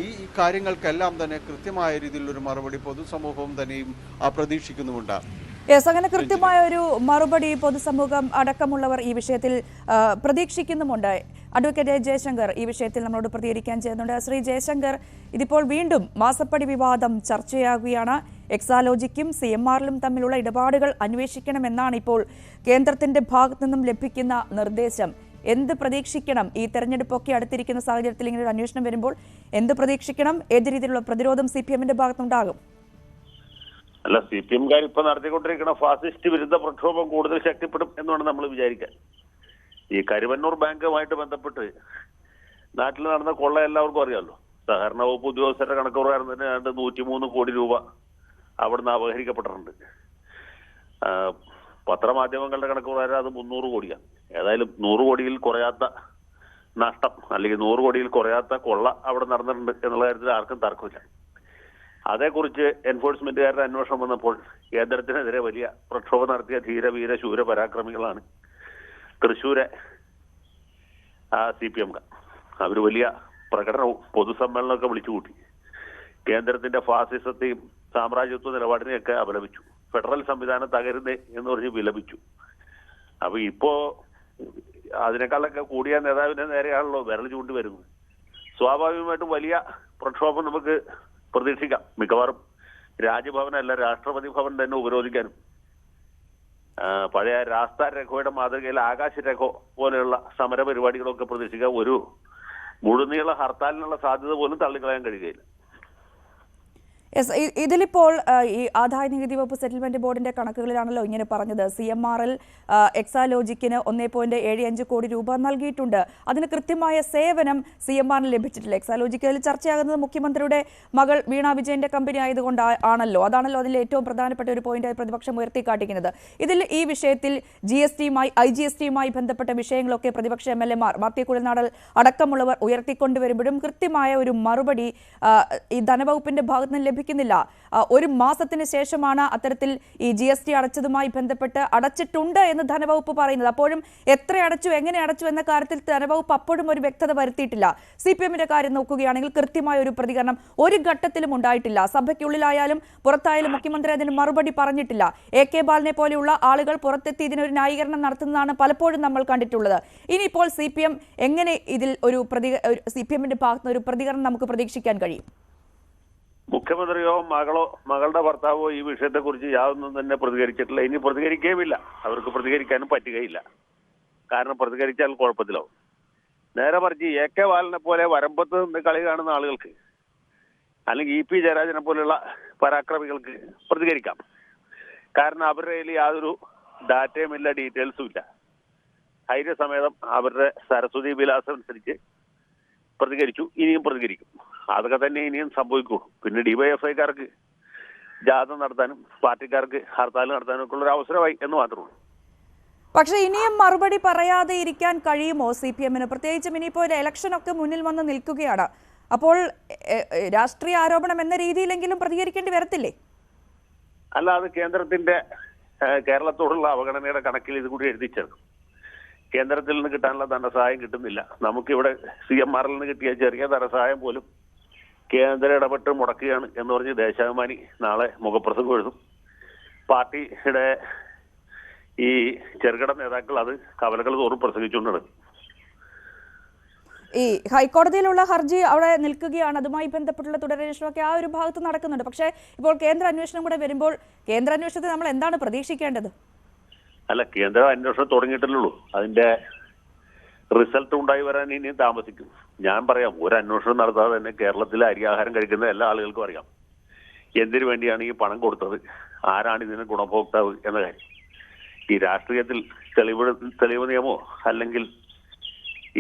ഈ കാര്യങ്ങൾക്കെല്ലാം തന്നെ കൃത്യമായ രീതിയിലുള്ളൊരു മറുപടി പൊതുസമൂഹവും തന്നെയും പ്രതീക്ഷിക്കുന്നുമുണ്ട്. അങ്ങനെ കൃത്യമായ ഒരു മറുപടി പൊതുസമൂഹം അടക്കമുള്ളവർ ഈ വിഷയത്തിൽ പ്രതീക്ഷിക്കുന്നുമുണ്ട്. അഡ്വക്കേറ്റ് ജയശങ്കർ ഈ വിഷയത്തിൽ നമ്മളോട് പ്രതികരിക്കാൻ ചെയ്യുന്നുണ്ട്. ശ്രീ ജയശങ്കർ, ഇതിപ്പോൾ വീണ്ടും മാസപ്പടി വിവാദം ചർച്ചയാകുകയാണ്. എക്സാലോജിക്കും CMR-ലും തമ്മിലുള്ള ഇടപാടുകൾ അന്വേഷിക്കണമെന്നാണ് ഇപ്പോൾ കേന്ദ്രത്തിന്റെ ഭാഗത്തു നിന്നും ലഭിക്കുന്ന നിർദ്ദേശം. എന്ത് പ്രതീക്ഷിക്കണം? ഈ തെരഞ്ഞെടുപ്പൊക്കെ അടുത്തിരിക്കുന്ന സാഹചര്യത്തിൽ ഇങ്ങനെ ഒരു അന്വേഷണം വരുമ്പോൾ എന്ത് പ്രതീക്ഷിക്കണം? ഏത് രീതിയിലുള്ള പ്രതിരോധം CPM-ന്റെ ഭാഗത്തുണ്ടാകും? അല്ല, CPM-കാർ ഇപ്പൊ നടത്തിക്കൊണ്ടിരിക്കുന്ന ഫാസിസ്റ്റ് വിരുദ്ധ പ്രക്ഷോഭം കൂടുതൽ ശക്തിപ്പെടും എന്നാണ് നമ്മൾ വിചാരിക്കാൻ. ഈ കരുവന്നൂർ ബാങ്കുമായിട്ട് ബന്ധപ്പെട്ട് നാട്ടിൽ നടന്ന കൊള്ള എല്ലാവർക്കും അറിയാമല്ലോ. സഹകരണ വകുപ്പ് ഉദ്യോഗസ്ഥരുടെ കണക്ക് പ്രകാരം 103 കോടി രൂപ അവിടുന്ന് അപഹരിക്കപ്പെട്ടിട്ടുണ്ട്. പത്രമാധ്യമങ്ങളുടെ കണക്ക് പ്രകാരം അത് 300 കോടിയാണ്. ഏതായാലും 100 കോടിയിൽ കുറയാത്ത നഷ്ടം അല്ലെങ്കിൽ 100 കോടിയിൽ കുറയാത്ത കൊള്ള അവിടെ നടന്നിട്ടുണ്ട് എന്നുള്ള കാര്യത്തിൽ ആർക്കും തർക്കമില്ല. അതേക്കുറിച്ച് എൻഫോഴ്സ്മെന്റുകാരുടെ അന്വേഷണം വന്നപ്പോൾ കേന്ദ്രത്തിനെതിരെ വലിയ പ്രക്ഷോഭം നടത്തിയ ധീരവീര ശൂര പരാക്രമികളാണ് തൃശ്ശൂരെ CPM-കാർ. അവർ വലിയ പ്രകടനവും പൊതുസമ്മേളനമൊക്കെ വിളിച്ചുകൂട്ടി. കേന്ദ്രത്തിന്റെ ഫാസിസത്തെയും സാമ്രാജ്യത്വ നിലപാടിനെയൊക്കെ അപലപിച്ചു. ഫെഡറൽ സംവിധാനം തകരുന്നേ എന്ന് പറഞ്ഞ് വിലപിച്ചു. അപ്പൊ ഇപ്പോ അതിനേക്കാളൊക്കെ കൂടിയ നേതാവിന്റെ നേരെയാണല്ലോ വിരൽ ചൂണ്ടി വരുന്നത്. സ്വാഭാവികമായിട്ടും വലിയ പ്രക്ഷോഭം നമുക്ക് പ്രതീക്ഷിക്കാം. മിക്കവാറും രാജ്ഭവനല്ല രാഷ്ട്രപതി ഭവൻ തന്നെ ഉപരോധിക്കാനും പഴയ രാസ്ത രഘോയുടെ മാതൃകയിൽ ആകാശ രഘോ പോലെയുള്ള സമര പരിപാടികളൊക്കെ പ്രതീക്ഷിക്കാം. ഒരു മുഴുനീള ഹർത്താലിനുള്ള സാധ്യത പോലും തള്ളിക്കളയാൻ കഴിയുകയില്ല. ഇതിലിപ്പോൾ ഈ ആദായ നികുതി വകുപ്പ് സെറ്റിൽമെന്റ് ബോർഡിന്റെ കണക്കുകളിലാണല്ലോ ഇങ്ങനെ പറഞ്ഞത്. CMR-ൽ എക്സാലോജിക്കിന് 1.75 കോടി രൂപ നൽകിയിട്ടുണ്ട്. അതിന് കൃത്യമായ സേവനം CMR-ന് ലഭിച്ചിട്ടില്ല. എക്സാലോജിക്കിൽ ചർച്ചയാകുന്നത് മുഖ്യമന്ത്രിയുടെ മകൾ വീണ വിജയന്റെ കമ്പനി ആയതുകൊണ്ട് ആണല്ലോ. അതാണല്ലോ അതിൽ ഏറ്റവും പ്രധാനപ്പെട്ട ഒരു പോയിന്റായി പ്രതിപക്ഷം ഉയർത്തിക്കാട്ടിക്കുന്നത്. ഇതിൽ ഈ വിഷയത്തിൽ IGST-യുമായി ബന്ധപ്പെട്ട വിഷയങ്ങളൊക്കെ പ്രതിപക്ഷ MLA-മാർ മാത്യു കുഴൽനാടൻ അടക്കമുള്ളവർ ഉയർത്തിക്കൊണ്ടുവരുമ്പോഴും കൃത്യമായ ഒരു മറുപടി ഈ ധനവകുപ്പിന്റെ ഭാഗത്ത് നിന്ന് ലഭിക്കുന്നില്ല. ഒരു മാസത്തിന് ശേഷമാണ് അത്തരത്തിൽ ഈ GST അടച്ചതുമായി ബന്ധപ്പെട്ട് അടച്ചിട്ടുണ്ട് എന്ന് ധനവകുപ്പ് പറയുന്നത്. അപ്പോഴും എത്ര അടച്ചു, എങ്ങനെ അടച്ചു എന്ന കാര്യത്തിൽ ധനവകുപ്പ് അപ്പോഴും ഒരു വ്യക്തത വരുത്തിയിട്ടില്ല. CPM-ന്റെ കാര്യം നോക്കുകയാണെങ്കിൽ കൃത്യമായ ഒരു പ്രതികരണം ഒരു ഘട്ടത്തിലും ഉണ്ടായിട്ടില്ല. സഭയ്ക്കുള്ളിലായാലും പുറത്തായാലും മുഖ്യമന്ത്രി അതിന് മറുപടി പറഞ്ഞിട്ടില്ല. AK ബാലനെ പോലെയുള്ള ആളുകൾ പുറത്തെത്തി ഇതിനൊരു ന്യായീകരണം നടത്തുന്നതാണ് പലപ്പോഴും നമ്മൾ കണ്ടിട്ടുള്ളത്. ഇനിയിപ്പോൾ CPM എങ്ങനെ ഇതിൽ ഒരു CPM-ന്റെ ഭാഗത്ത് ഒരു പ്രതികരണം നമുക്ക് പ്രതീക്ഷിക്കാൻ കഴിയും? മുഖ്യമന്ത്രിയോ മകളുടെ ഭർത്താവോ ഈ വിഷയത്തെക്കുറിച്ച് യാതൊന്നും തന്നെ പ്രതികരിച്ചിട്ടില്ല. ഇനി പ്രതികരിക്കുകയുമില്ല. അവർക്ക് പ്രതികരിക്കാനും പറ്റുകയില്ല. കാരണം പ്രതികരിച്ചാൽ കുഴപ്പത്തിലാവും. നേരെ മറിച്ച് AK ബാലനെ പോലെ വരമ്പത്ത് നിന്ന് കളി കാണുന്ന ആളുകൾക്ക് അല്ലെങ്കിൽ EP ജയരാജനെ പോലെയുള്ള പരാക്രമികൾക്ക് പ്രതികരിക്കാം. കാരണം അവരുടെ കയ്യിൽ യാതൊരു ഡാറ്റയും ഇല്ല, ഡീറ്റെയിൽസും ഇല്ല. ധൈര്യസമേതം അവരുടെ സരസ്വതി വിലാസം അനുസരിച്ച് പ്രതികരിച്ചു, ഇനിയും പ്രതികരിക്കും. അതൊക്കെ തന്നെ ഇനിയും സംഭവിക്കുള്ളൂ. പിന്നെ DYFIക്കാർക്ക് ജാഥ നടത്താനും പാർട്ടിക്കാർക്ക് ഹർത്താൽ നടത്താനും ഒക്കെ ഉള്ളൊരു അവസരമായി എന്ന് മാത്രമേ ഉള്ളൂ. പക്ഷെ ഇനിയും മറുപടി പറയാതെ ഇരിക്കാൻ കഴിയുമോ CPM-ന്? പ്രത്യേകിച്ചും ഇനിയിപ്പോൾ ഒരു ഇലക്ഷനൊക്കെ മുന്നിൽ വന്ന് നിൽക്കുകയാണ്. അപ്പോൾ രാഷ്ട്രീയ ആരോപണം എന്ന രീതിയിലെങ്കിലും പ്രതികരിക്കേണ്ടി വരത്തില്ലേ? അല്ല, അത് കേന്ദ്രത്തിന്റെ കേരളത്തോടുള്ള അവഗണനയുടെ കണക്കിൽ ഇത് കൂടി എഴുതിച്ചേർക്കും. കേന്ദ്രത്തിൽ നിന്ന് കിട്ടാനുള്ള ധനസഹായം കിട്ടുന്നില്ല. നമുക്കിവിടെ CMR-ൽ നിന്ന് കിട്ടിയ ചെറിയ ധനസഹായം പോലും കേന്ദ്രം ഇടപെട്ട് മുടക്കുകയാണ് എന്ന് പറഞ്ഞ് ദേശാഭിമാനി നാളെ മുഖപ്രസംഗം എഴുതും. പാർട്ടിയുടെ ഈ ചെറുകിട നേതാക്കൾ അത് കവലകൾ തോറും പ്രസംഗിച്ചുകൊണ്ടിരുന്നു. ഈ ഹൈക്കോടതിയിലുള്ള ഹർജി അവിടെ നിൽക്കുകയാണ്. അതുമായി ബന്ധപ്പെട്ടുള്ള തുടരന്വേഷണമൊക്കെ ആ ഒരു ഭാഗത്ത് നടക്കുന്നുണ്ട്. പക്ഷേ ഇപ്പോൾ കേന്ദ്ര അന്വേഷണം കൂടെ വരുമ്പോൾ കേന്ദ്ര അന്വേഷണത്തെ നമ്മൾ എന്താണ് പ്രതീക്ഷിക്കേണ്ടത്? അല്ല, കേന്ദ്ര അന്വേഷണം തുടങ്ങിയിട്ടല്ലുള്ളൂ. അതിന്റെ റിസൾട്ട് ഉണ്ടായി വരാൻ ഇനിയും താമസിക്കും. ഞാൻ പറയാം, ഒരു അന്വേഷണം നടത്താതെ തന്നെ കേരളത്തിലെ അരിയാഹാരം കഴിക്കുന്ന എല്ലാ ആളുകൾക്കും അറിയാം എന്തിനു വേണ്ടിയാണ് ഈ പണം കൊടുത്തത്, ആരാണ് ഇതിന് ഗുണഭോക്താവ് എന്ന കാര്യം. ഈ രാഷ്ട്രീയത്തിൽ തെളിവ് നിയമമോ അല്ലെങ്കിൽ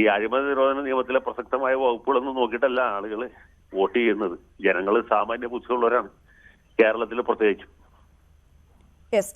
ഈ അഴിമതി നിരോധന നിയമത്തിലെ പ്രസക്തമായ വകുപ്പുകളൊന്നും നോക്കിയിട്ടല്ല ആളുകൾ വോട്ട് ചെയ്യുന്നത്. ജനങ്ങൾ സാമാന്യ ബുദ്ധിയുള്ളവരാണ്, കേരളത്തിൽ പ്രത്യേകിച്ചും. യെസ്,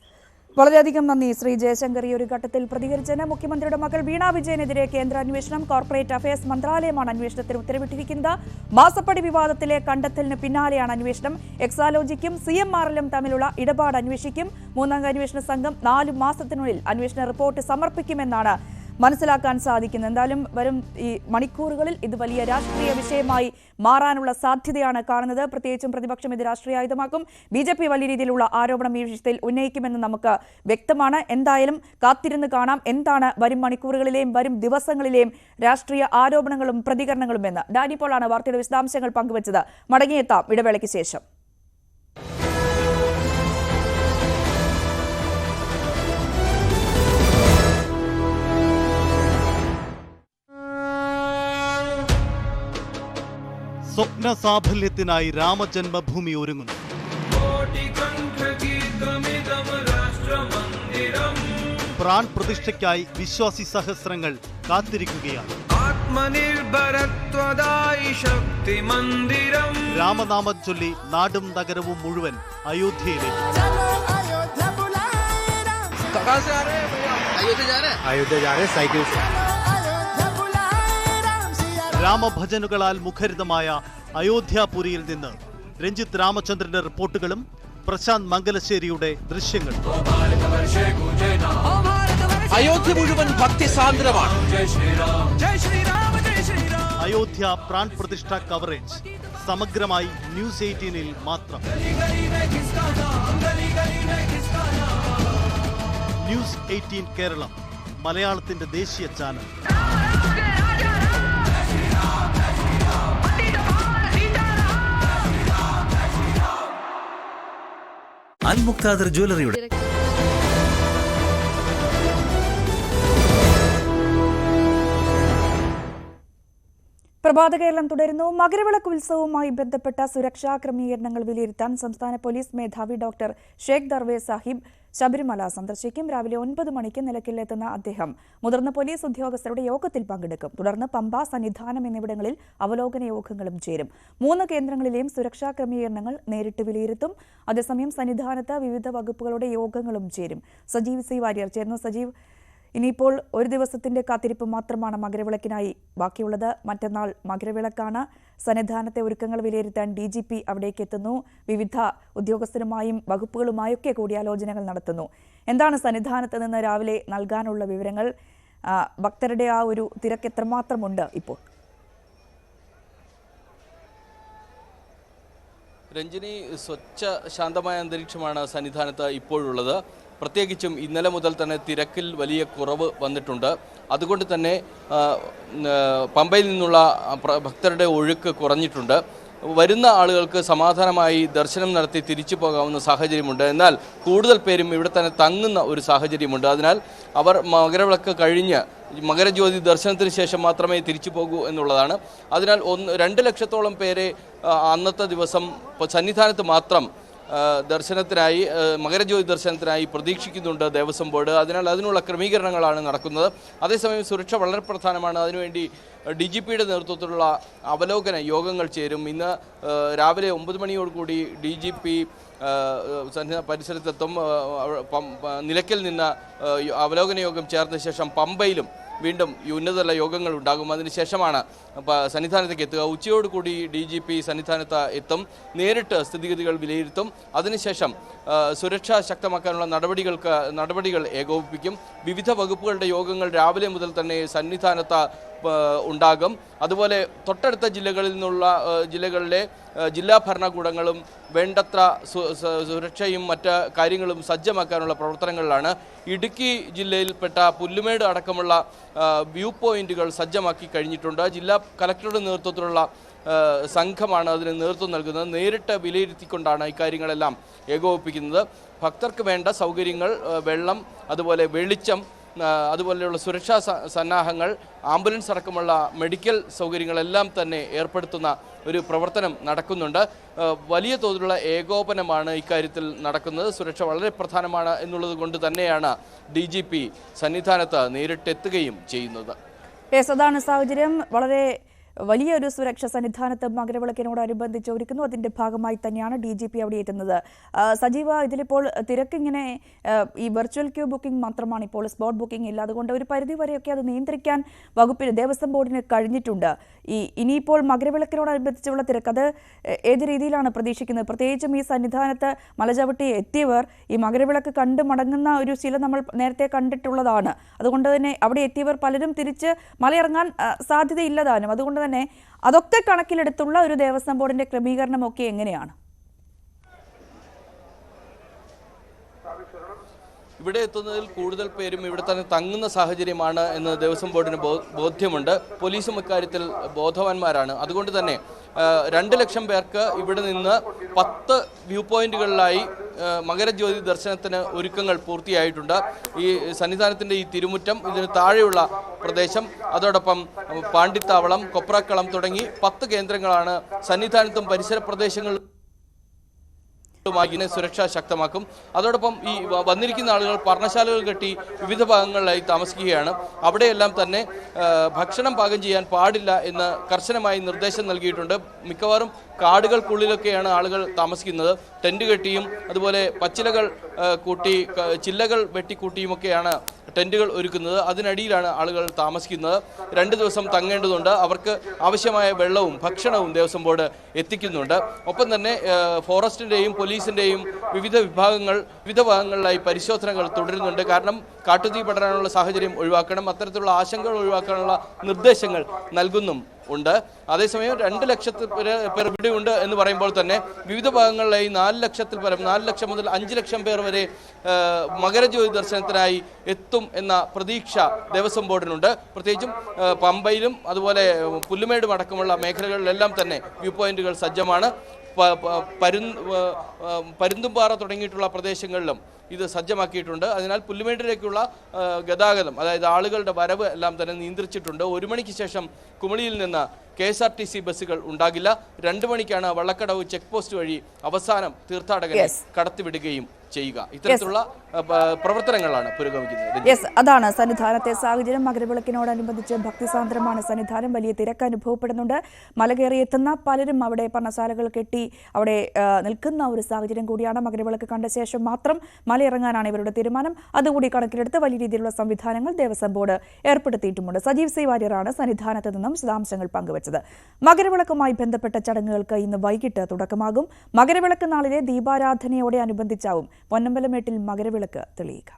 വളരെയധികം നന്ദി ശ്രീ ജയശങ്കർ. ഈ ഒരു ഘട്ടത്തിൽ പ്രതികരിച്ചതിന് മുഖ്യമന്ത്രിയുടെ മകൾ വീണ വിജയനെതിരെ കേന്ദ്ര അന്വേഷണം കോർപ്പറേറ്റ് അഫയേഴ്സ് മന്ത്രാലയമാണ് അന്വേഷണത്തിന് ഉത്തരവിട്ടിരിക്കുന്നത്. മാസപ്പടി വിവാദത്തിലെ കണ്ടെത്തലിന് പിന്നാലെയാണ് അന്വേഷണം. എക്സാലോജിക്കും CMR-ലും തമ്മിലുള്ള ഇടപാട് അന്വേഷിക്കും. 3-അംഗ അന്വേഷണ സംഘം 4 മാസത്തിനുള്ളിൽ അന്വേഷണ റിപ്പോർട്ട് സമർപ്പിക്കുമെന്നാണ് മനസ്സിലാക്കാൻ സാധിക്കുന്നത്. എന്തായാലും വരും ഈ മണിക്കൂറുകളിൽ ഇത് വലിയ രാഷ്ട്രീയ വിഷയമായി മാറാനുള്ള സാധ്യതയാണ് കാണുന്നത്. പ്രത്യേകിച്ചും പ്രതിപക്ഷം ഇത് രാഷ്ട്രീയ ആയുധമാക്കും. BJP വലിയ രീതിയിലുള്ള ആരോപണം ഈ വിഷയത്തിൽ ഉന്നയിക്കുമെന്ന് നമുക്ക് വ്യക്തമാണ്. എന്തായാലും കാത്തിരുന്ന് കാണാം എന്താണ് വരും മണിക്കൂറുകളിലെയും വരും ദിവസങ്ങളിലെയും രാഷ്ട്രീയ ആരോപണങ്ങളും പ്രതികരണങ്ങളും എന്ന്. ഡാനി പോളാണ് വാർത്തയുടെ വിശദാംശങ്ങൾ പങ്കുവച്ചത്. മടങ്ങിയെത്താം ഇടവേളയ്ക്ക് ശേഷം. സ്വപ്ന സാഫല്യത്തിനായി രാമജന്മഭൂമി ഒരുങ്ങുന്നു. പ്രാൺ പ്രതിഷ്ഠയ്ക്കായി വിശ്വാസി സഹസ്രങ്ങൾ കാത്തിരിക്കുകയാണ്. രാമനാമം ചൊല്ലി നാടും നഗരവും മുഴുവൻ അയോധ്യയിലേക്ക്. രാമഭജനുകളാൽ മുഖരിതമായ അയോധ്യാപുരിയിൽ നിന്ന് രഞ്ജിത്ത് രാമചന്ദ്രന്റെ റിപ്പോർട്ടുകളും പ്രശാന്ത് മംഗലശ്ശേരിയുടെ ദൃശ്യങ്ങളും. അയോധ്യ മുഴുവൻ ഭക്തിസാന്ദ്രമാണ്. അയോധ്യ പ്രാൺ പ്രതിഷ്ഠ കവറേജ് സമഗ്രമായി ന്യൂസ് 18-ൽ മാത്രം. ന്യൂസ് 18 കേരളം, മലയാളത്തിന്റെ ദേശീയ ചാനൽ. അൽമുഖാദർ ജ്വല്ലറിയുടെ പ്രഭാത കേരളം തുടരുന്നു. മകരവിളക്ക് ഉത്സവവുമായി ബന്ധപ്പെട്ട സുരക്ഷാ ക്രമീകരണങ്ങൾ വിലയിരുത്താൻ സംസ്ഥാന പോലീസ് മേധാവി ഡോക്ടർ ഷേഖ് ദർവേസ് സാഹിബ് ശബരിമല സന്ദർശിക്കും. രാവിലെ 9 മണിക്ക് നിലയ്ക്കലെത്തുന്ന അദ്ദേഹം മുതിർന്ന പോലീസ് ഉദ്യോഗസ്ഥരുടെ യോഗത്തിൽ പങ്കെടുക്കും. തുടർന്ന് പമ്പ, സന്നിധാനം എന്നിവിടങ്ങളിൽ അവലോകന യോഗങ്ങളും ചേരും. 3 കേന്ദ്രങ്ങളിലെയും സുരക്ഷാ ക്രമീകരണങ്ങൾ നേരിട്ട് വിലയിരുത്തും. അതേസമയം സന്നിധാനത്ത് വിവിധ വകുപ്പുകളുടെ യോഗങ്ങളും ചേരും. സജീവ് സി വാര്യർ ചേർന്നു. സജീവ്, ഇനിയിപ്പോൾ ഒരു ദിവസത്തിന്റെ കാത്തിരിപ്പ് മാത്രമാണ് മകരവിളക്കിനായി ബാക്കിയുള്ളത്. മറ്റന്നാൾ മകരവിളക്കാണ്. സന്നിധാനത്തെ ഒരുക്കങ്ങൾ വിലയിരുത്താൻ DGP അവിടേക്ക് എത്തുന്നു. വിവിധ ഉദ്യോഗസ്ഥരുമായും വകുപ്പുകളുമായൊക്കെ കൂടിയാലോചനകൾ നടത്തുന്നു. എന്താണ് സന്നിധാനത്ത് നിന്ന് രാവിലെ നൽകാനുള്ള വിവരങ്ങൾ? ഭക്തരുടെ ആ ഒരു തിരക്ക് എത്രമാത്രമുണ്ട് ഇപ്പോൾ? രഞ്ജിനി, ശാന്തമായ അന്തരീക്ഷമാണ് സന്നിധാനത്ത് ഇപ്പോഴുള്ളത്. പ്രത്യേകിച്ചും ഇന്നലെ മുതൽ തന്നെ തിരക്കിൽ വലിയ കുറവ് വന്നിട്ടുണ്ട്. അതുകൊണ്ട് തന്നെ പമ്പയിൽ നിന്നുള്ള ഭക്തരുടെ ഒഴുക്ക് കുറഞ്ഞിട്ടുണ്ട്. വരുന്ന ആളുകൾക്ക് സമാധാനമായി ദർശനം നടത്തി തിരിച്ചു പോകാവുന്ന സാഹചര്യമുണ്ട്. എന്നാൽ കൂടുതൽ പേരും ഇവിടെ തന്നെ തങ്ങുന്ന ഒരു സാഹചര്യമുണ്ട്. അതിനാൽ അവർ മകരവിളക്ക് കഴിഞ്ഞ് മകരജ്യോതി ദർശനത്തിന് ശേഷം മാത്രമേ തിരിച്ചു പോകൂ എന്നുള്ളതാണ്. അതിനാൽ 2 ലക്ഷത്തോളം പേരെ അന്നത്തെ ദിവസം സന്നിധാനത്ത് മാത്രം ദർശനത്തിനായി മകരജ്യോതി ദർശനത്തിനായി പ്രതീക്ഷിക്കുന്നുണ്ട് ദേവസ്വം ബോർഡ്. അതിനാൽ അതിനുള്ള ക്രമീകരണങ്ങളാണ് നടക്കുന്നത്. അതേസമയം സുരക്ഷ വളരെ പ്രധാനമാണ്. അതിനുവേണ്ടി DGPയുടെ നേതൃത്വത്തിലുള്ള അവലോകന യോഗങ്ങൾ ചേരും. ഇന്ന് രാവിലെ 9 മണിയോടുകൂടി DGP പരിസരത്തെത്തും. നിലയ്ക്കൽ നിന്ന് അവലോകന യോഗം ചേർന്ന ശേഷം പമ്പയിലും വീണ്ടും ഉന്നതതല യോഗങ്ങൾ ഉണ്ടാകും. അതിനുശേഷമാണ് സന്നിധാനത്തേക്ക് എത്തുക. ഉച്ചയോടുകൂടി DGP സന്നിധാനത്ത് എത്തും, നേരിട്ട് സ്ഥിതിഗതികൾ വിലയിരുത്തും. അതിനുശേഷം സുരക്ഷ ശക്തമാക്കാനുള്ള നടപടികൾ ഏകോപിപ്പിക്കും. വിവിധ വകുപ്പുകളുടെ യോഗങ്ങൾ രാവിലെ മുതൽ തന്നെ സന്നിധാനത്ത് ഉണ്ടാകും. അതുപോലെ തൊട്ടടുത്ത ജില്ലകളിലെ ജില്ലാ ഭരണകൂടങ്ങളും വേണ്ടത്ര സുരക്ഷയും മറ്റ് കാര്യങ്ങളും സജ്ജമാക്കാനുള്ള പ്രവർത്തനങ്ങളിലാണ്. ഇടുക്കി ജില്ലയിൽപ്പെട്ട പുല്ലുമേട് അടക്കമുള്ള വ്യൂ പോയിന്റുകൾ സജ്ജമാക്കി കഴിഞ്ഞിട്ടുണ്ട്. ജില്ലാ കലക്ടറുടെ നേതൃത്വത്തിലുള്ള സംഘമാണ് അതിന് നേതൃത്വം നൽകുന്നത്. നേരിട്ട് വിലയിരുത്തിക്കൊണ്ടാണ് ഇക്കാര്യങ്ങളെല്ലാം ഏകോപിപ്പിക്കുന്നത്. ഭക്തർക്ക് വേണ്ട സൗകര്യങ്ങൾ, വെള്ളം, അതുപോലെ വെളിച്ചം, അതുപോലെയുള്ള സുരക്ഷാ സന്നാഹങ്ങൾ, ആംബുലൻസ് അടക്കമുള്ള മെഡിക്കൽ സൗകര്യങ്ങളെല്ലാം തന്നെ ഏർപ്പെടുത്തുന്ന ഒരു പ്രവർത്തനം നടക്കുന്നുണ്ട്. വലിയ തോതിലുള്ള ഏകോപനമാണ് ഇക്കാര്യത്തിൽ നടക്കുന്നത്. സുരക്ഷ വളരെ പ്രധാനമാണ് എന്നുള്ളത് കൊണ്ട് തന്നെയാണ് DGP സന്നിധാനത്ത് നേരിട്ടെത്തുകയും ചെയ്യുന്നത്. അതാണ് സാഹചര്യം. വളരെ വലിയൊരു സുരക്ഷ സന്നിധാനത്ത് മകരവിളക്കിനോടനുബന്ധിച്ച് ഒരുക്കുന്നു. അതിന്റെ ഭാഗമായി തന്നെയാണ് DGP അവിടെ എത്തുന്നത്. സജീവ, ഇതിലിപ്പോൾ തിരക്കിങ്ങനെ ഈ വെർച്വൽ ക്യൂ ബുക്കിംഗ് മാത്രമാണ്, ഇപ്പോൾ സ്പോട്ട് ബുക്കിംഗ് ഇല്ല. അതുകൊണ്ട് ഒരു പരിധി വരെയൊക്കെ അത് നിയന്ത്രിക്കാൻ വകുപ്പിന്, ദേവസ്വം ബോർഡിന് കഴിഞ്ഞിട്ടുണ്ട്. ഇനിയിപ്പോൾ മകരവിളക്കിനോടനുബന്ധിച്ചുള്ള തിരക്ക് അത് ഏത് രീതിയിലാണ് പ്രതീക്ഷിക്കുന്നത്? പ്രത്യേകിച്ചും ഈ സന്നിധാനത്ത് മലചവിട്ടി എത്തിയവർ ഈ മകരവിളക്ക് കണ്ടു മടങ്ങുന്ന ഒരു ശീലം നമ്മൾ നേരത്തെ കണ്ടിട്ടുള്ളതാണ്. അതുകൊണ്ട് തന്നെ അവിടെ എത്തിയവർ പലരും തിരിച്ച് മലയിറങ്ങാൻ സാധ്യതയില്ലതാനും. അതുകൊണ്ട് തന്നെ അതൊക്കെ കണക്കിലെടുത്തുള്ള ഒരു ദേവസ്വം ബോർഡിന്റെ ക്രമീകരണമൊക്കെ എങ്ങനെയാണ്? ഇവിടെ എത്തുന്നതിൽ കൂടുതൽ പേരും ഇവിടെ തന്നെ തങ്ങുന്ന സാഹചര്യമാണ് എന്ന് ദേവസ്വം ബോർഡിന് ബോധ്യമുണ്ട്. പോലീസും ഇക്കാര്യത്തിൽ ബോധവാന്മാരാണ്. അതുകൊണ്ട് തന്നെ 2 ലക്ഷം പേർക്ക് ഇവിടെ നിന്ന് 10 വ്യൂ പോയിന്റുകളിലായി മകരജ്യോതി ദർശനത്തിന് ഒരുക്കങ്ങൾ പൂർത്തിയായിട്ടുണ്ട്. ഈ സന്നിധാനത്തിൻ്റെ ഈ തിരുമുറ്റം, ഇതിന് താഴെയുള്ള പ്രദേശം, അതോടൊപ്പം പാണ്ടിത്താവളം, കൊപ്രാക്കളം തുടങ്ങി 10 കേന്ദ്രങ്ങളാണ് സന്നിധാനത്തും പരിസര പ്രദേശങ്ങളിലും സുരക്ഷ ശക്തമാക്കും. അതോടൊപ്പം ഈ വന്നിരിക്കുന്ന ആളുകൾ പർണശാലകൾ കെട്ടി വിവിധ ഭാഗങ്ങളിലായി താമസിക്കുകയാണ്. അവിടെയെല്ലാം തന്നെ ഭക്ഷണം പാകം ചെയ്യാൻ പാടില്ല എന്ന് കർശനമായി നിർദ്ദേശം നൽകിയിട്ടുണ്ട്. മിക്കവാറും കാടുകൾക്കുള്ളിലൊക്കെയാണ് ആളുകൾ താമസിക്കുന്നത്. ടെന്റ് കെട്ടിയും അതുപോലെ പച്ചിലകൾ കൂട്ടി, ചില്ലകൾ വെട്ടിക്കൂട്ടിയുമൊക്കെയാണ് ടെന്റുകൾ ഒരുക്കുന്നത്. അതിനടിയിലാണ് ആളുകൾ താമസിക്കുന്നത്. 2 ദിവസം തങ്ങേണ്ടതുണ്ട്. അവർക്ക് ആവശ്യമായ വെള്ളവും ഭക്ഷണവും ദേവസ്വം ബോർഡ് എത്തിക്കുന്നുണ്ട്. ഒപ്പം തന്നെ ഫോറസ്റ്റിൻ്റെയും പോലീസിൻ്റെയും വിവിധ ഭാഗങ്ങളിലായി പരിശോധനകൾ തുടരുന്നുണ്ട്. കാരണം കാട്ടുതീ പടരാനുള്ള സാഹചര്യം ഒഴിവാക്കണം, അത്തരത്തിലുള്ള ആശങ്കകൾ ഒഴിവാക്കാനുള്ള നിർദ്ദേശങ്ങൾ നൽകുന്നും ഉണ്ട്. അതേസമയം 2 ലക്ഷത്തിൽ പേർ ഇവിടെയുണ്ട് എന്ന് പറയുമ്പോൾ തന്നെ വിവിധ ഭാഗങ്ങളിലായി 4 ലക്ഷത്തിൽ പരം, 4 ലക്ഷം മുതൽ 5 ലക്ഷം പേർ വരെ മകരജ്യോതി ദർശനത്തിനായി എത്തും എന്ന പ്രതീക്ഷ ദേവസ്വം ബോർഡിനുണ്ട്. പ്രത്യേകിച്ചും പമ്പയിലും അതുപോലെ പുല്ലുമേടും അടക്കമുള്ള മേഖലകളിലെല്ലാം തന്നെ വ്യൂ പോയിന്റുകൾ സജ്ജമാണ്. പരുന്തുംപാറ തുടങ്ങിയിട്ടുള്ള പ്രദേശങ്ങളിലും ഇത് സജ്ജമാക്കിയിട്ടുണ്ട്. അതിനാൽ പുല്ലുമേട്ടിലേക്കുള്ള ഗതാഗതം, അതായത് ആളുകളുടെ വരവ് എല്ലാം തന്നെ നിയന്ത്രിച്ചിട്ടുണ്ട്. 1 മണിക്ക് ശേഷം കുമളിയിൽ നിന്ന് KSRTC ബസ്സുകൾ ഉണ്ടാകില്ല. 2 മണിക്കാണ് വള്ളക്കടവ് ചെക്ക് പോസ്റ്റ് വഴി അവസാനം തീർത്ഥാടകരെ കടത്തിവിടുകയും ചെയ്യുക. ഇത്തരത്തിലുള്ള പ്രവർത്തനങ്ങളാണ് പുരോഗമിക്കുന്നത്. അതാണ് സന്നിധാനത്തെ സാഹചര്യം. മകരവിളക്കിനോടനുബന്ധിച്ച് ഭക്തിസാന്ദ്രമാണ് സന്നിധാനം. വലിയ തിരക്ക് അനുഭവപ്പെടുന്നുണ്ട്. മലകയറിയെത്തുന്ന പലരും അവിടെ പർണശാലകൾ കെട്ടി അവിടെ നിൽക്കുന്ന ഒരു സാഹചര്യം കൂടിയാണ്. മകരവിളക്ക് കണ്ട ശേഷം മാത്രം മലയിറങ്ങാനാണ് ഇവരുടെ തീരുമാനം. അതുകൂടി കണക്കിലെടുത്ത് വലിയ രീതിയിലുള്ള സംവിധാനങ്ങൾ ദേവസ്വം ബോർഡ് ഏർപ്പെടുത്തിയിട്ടുമുണ്ട്. സജീവ് സി വാര്യരാണ് സന്നിധാനത്ത് നിന്നും വിശദാംശങ്ങൾ പങ്കുവച്ചത്. മകരവിളക്കുമായി ബന്ധപ്പെട്ട ചടങ്ങുകൾക്ക് ഇന്ന് വൈകിട്ട് തുടക്കമാകും. മകരവിളക്ക് നാളിലെ ദീപാരാധനയോടെ അനുബന്ധിച്ചാവും പൊന്നമ്പലമേട്ടിൽ മകരവിളക്ക് തെളിയുക.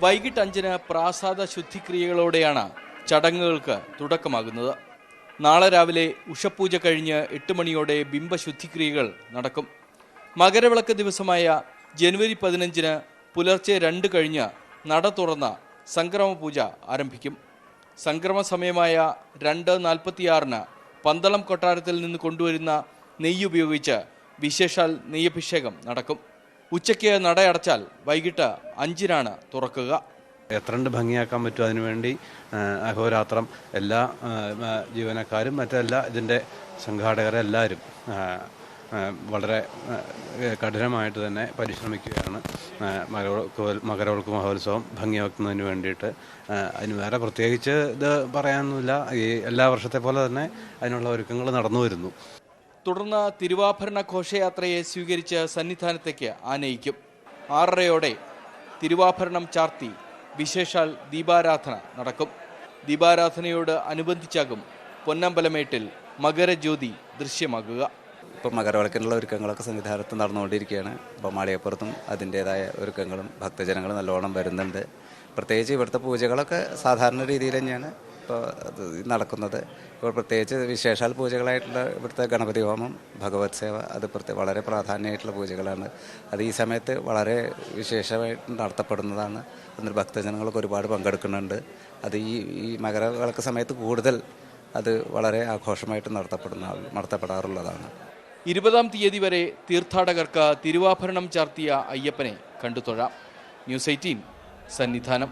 വൈകിട്ട് 5-ന് പ്രാസാദ ശുദ്ധിക്രിയകളോടെയാണ് ചടങ്ങുകൾക്ക് തുടക്കമാകുന്നത്. നാളെ രാവിലെ ഉഷപൂജ കഴിഞ്ഞ് 8 മണിയോടെ ബിംബശുദ്ധിക്രിയകൾ നടക്കും. മകരവിളക്ക് ദിവസമായ ജനുവരി 15-ന് പുലർച്ചെ 2 കഴിഞ്ഞ് നട തുറന്ന സംക്രമ പൂജ ആരംഭിക്കും. സംക്രമ സമയമായ 2:46-ന് പന്തളം കൊട്ടാരത്തിൽ നിന്ന് കൊണ്ടുവരുന്ന നെയ്യ് ഉപയോഗിച്ച് വിശേഷാൽ നെയ്യഭിഷേകം നടക്കും. ഉച്ചയ്ക്ക് നട അടച്ചാൽ വൈകിട്ട് 5-നാണ് തുറക്കുക. എത്രണ്ട് ഭംഗിയാക്കാൻ പറ്റും അതിനുവേണ്ടി അഹോരാത്രം എല്ലാ ജീവനക്കാരും മറ്റെല്ലാ ഇതിൻ്റെ സംഘാടകരെല്ലാവരും വളരെ കഠിനമായിട്ട് തന്നെ പരിശ്രമിക്കുകയാണ്. മകരവിളക്ക് മഹോത്സവം ഭംഗിയാക്കുന്നതിന് വേണ്ടിയിട്ട്. അതിന് വേറെ പ്രത്യേകിച്ച് ഇത് പറയാനൊന്നുമില്ല. ഈ എല്ലാ വർഷത്തെ പോലെ തന്നെ അതിനുള്ള ഒരുക്കങ്ങൾ നടന്നു വരുന്നു. തുടർന്ന് തിരുവാഭരണ ഘോഷയാത്രയെ സ്വീകരിച്ച് സന്നിധാനത്തേക്ക് ആനയിക്കും. 6:30 തിരുവാഭരണം ചാർത്തി വിശേഷാൽ ദീപാരാധന നടക്കും. ദീപാരാധനയോട് അനുബന്ധിച്ചാകും പൊന്നമ്പലമേട്ടിൽ മകരജ്യോതി ദൃശ്യമാകുക. ഇപ്പോൾ മകരവിളക്കിനുള്ള ഒരുക്കങ്ങളൊക്കെ സന്നിധാനത്ത് നടന്നുകൊണ്ടിരിക്കുകയാണ്. അപ്പോൾ മാളികപ്പുറത്തും അതിൻ്റേതായ ഒരുക്കങ്ങളും ഭക്തജനങ്ങൾ നല്ലോണം വരുന്നുണ്ട്. പ്രത്യേകിച്ച് ഇവിടുത്തെ പൂജകളൊക്കെ സാധാരണ രീതിയിൽ തന്നെയാണ് ഇപ്പോൾ നടക്കുന്നത്. ഇപ്പോൾ പ്രത്യേകിച്ച് വിശേഷാൽ പൂജകളായിട്ടുള്ള ഇവിടുത്തെ ഗണപതി ഹോമം, ഭഗവത് സേവ, അത് വളരെ പ്രാധാന്യമായിട്ടുള്ള പൂജകളാണ്. അത് ഈ സമയത്ത് വളരെ വിശേഷമായിട്ട് നടത്തപ്പെടുന്നതാണ്. അതിൽ ഭക്തജനങ്ങളൊക്കെ ഒരുപാട് പങ്കെടുക്കുന്നുണ്ട്. അത് ഈ മകരവിളക്ക് സമയത്ത് കൂടുതൽ അത് വളരെ ആഘോഷമായിട്ട് നടത്തപ്പെടാറുള്ളതാണ്. 20-ാം തീയതി വരെ തീർത്ഥാടകർക്ക് തിരുവാഭരണം ചാർത്തിയ അയ്യപ്പനെ കണ്ടുതൊഴാം. ന്യൂസ് 18 സന്നിധാനം.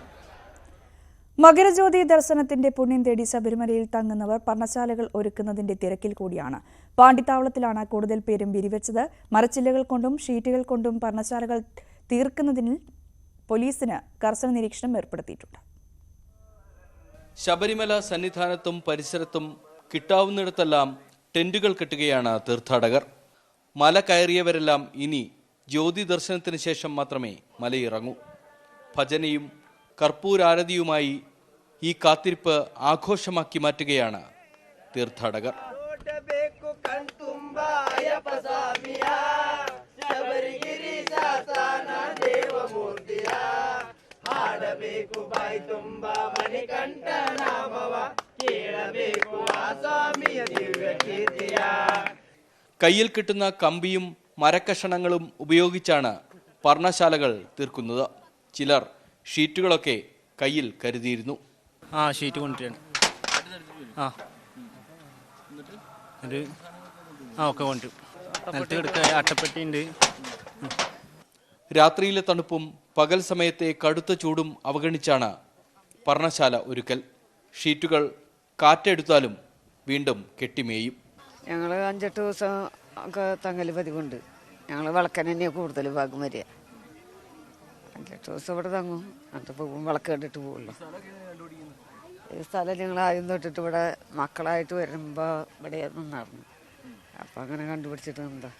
മകരജ്യോതി ദർശനത്തിന്റെ പുണ്യം തേടി ശബരിമലയിൽ തങ്ങുന്നവർ പർണശാലകൾ ഒരുക്കുന്നതിന്റെ തിരക്കിൽ കൂടിയാണ്. പാണ്ടിത്താവളത്തിലാണ് കൂടുതൽ പേരും വിരിവെച്ചത്. മരച്ചില്ലകൾ കൊണ്ടും ഷീറ്റുകൾ കൊണ്ടും പർണശാലകൾ തീർക്കുന്നതിന് പോലീസിന് കർശന നിരീക്ഷണം ഏർപ്പെടുത്തിയിട്ടുണ്ട്. ശബരിമല സന്നിധാനത്തും പരിസരത്തും കിട്ടാവുന്നിടത്തെല്ലാം ടെന്റുകൾ കെട്ടുകയാണ് തീർത്ഥാടകർ. മല കയറിയവരെല്ലാം ഇനി ജ്യോതി ദർശനത്തിന് ശേഷം മാത്രമേ മലയിറങ്ങൂ. ഭജനയും കർപ്പൂരാരതിയുമായി ഈ കാത്തിരിപ്പ് ആഘോഷമാക്കി മാറ്റുകയാണ് തീർത്ഥാടകർ. കയ്യിൽ കിട്ടുന്ന കമ്പിയും മരക്കഷണങ്ങളും ഉപയോഗിച്ചാണ് പർണശാലകൾ തീർക്കുന്നത്. ചിലർ ഷീറ്റുകളൊക്കെ കയ്യിൽ കരുതിയിരുന്നു. ഷീറ്റ് കൊണ്ടിട്ടാണ് ഒക്കെ കൊണ്ടു നിലത്ത് കിടക്ക അട്ടപ്പെട്ടിയുണ്ട്. രാത്രിയിലെ തണുപ്പും പകൽ സമയത്തെ കടുത്ത ചൂടും അവഗണിച്ചാണ് പർണശാല ഒരുക്കൽ. ഷീറ്റുകൾ കാറ്റെടുത്താലും വീണ്ടും കെട്ടിമേയും. ഞങ്ങൾ 5-8 ദിവസം ഒക്കെ തങ്ങൽ പതിവുണ്ട്. ഞങ്ങൾ വിളക്കൻ തന്നെയാണ് കൂടുതൽ ഭാഗം വരിക. 5-8 ദിവസം ഇവിടെ തങ്ങും. എന്നിട്ട് പോകും, വിളക്ക് കണ്ടിട്ട് പോകുള്ളൂ. ഈ സ്ഥലം ഞങ്ങൾ ആദ്യം തൊട്ടിട്ട് ഇവിടെ മക്കളായിട്ട് വരുമ്പോൾ ഇവിടെ നിന്നായിരുന്നു. അപ്പം അങ്ങനെ കണ്ടുപിടിച്ചിട്ട് എന്താ.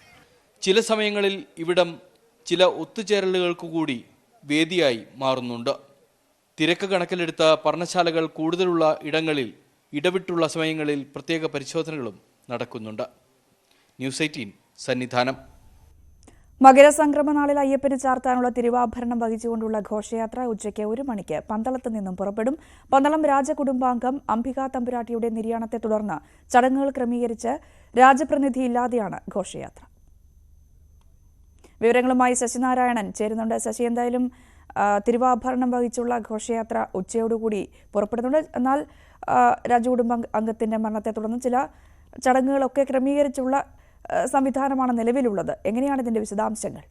ചില സമയങ്ങളിൽ ഇവിടം ചില ഒത്തുചേരലുകൾക്ക് കൂടി വേദിയായി മാറുന്നുണ്ട്. തിരക്ക് കണക്കിലെടുത്ത പർണശാലകൾ കൂടുതലുള്ള ഇടങ്ങളിൽ ഇടവിട്ടുള്ള സമയങ്ങളിൽ പ്രത്യേക പരിശോധനകളും നടക്കുന്നുണ്ട്. ന്യൂസ് 18 സന്നിധാനം. മകരസംക്രമ നാളിൽ അയ്യപ്പന് ചാർത്താനുള്ള തിരുവാഭരണം വഹിച്ചുകൊണ്ടുള്ള ഘോഷയാത്ര ഉച്ചയ്ക്ക് 1 മണിക്ക് പന്തളത്ത് നിന്നും പുറപ്പെടും. പന്തളം രാജകുടുംബാംഗം അംബിക തമ്പുരാട്ടിയുടെ നിര്യാണത്തെ തുടർന്ന് ചടങ്ങുകൾ ക്രമീകരിച്ച് രാജപ്രതിനിധിയില്ലാതെയാണ് ഘോഷയാത്ര. വിവരങ്ങളുമായി ശശിനാരായണൻ ചേരുന്നുണ്ട്. ശശി, എന്തായാലും തിരുവാഭരണം വഹിച്ചുള്ള ഘോഷയാത്ര ഉച്ചയോടുകൂടി പുറപ്പെടുന്നുണ്ട്. എന്നാൽ രാജകുടുംബ അംഗത്തിന്റെ മരണത്തെ തുടർന്ന് ചില ചടങ്ങുകളൊക്കെ ക്രമീകരിച്ചുള്ള സംവിധാനമാണ് നിലവിലുള്ളത്. എങ്ങനെയാണ് ഇതിന്റെ വിശദാംശങ്ങൾ?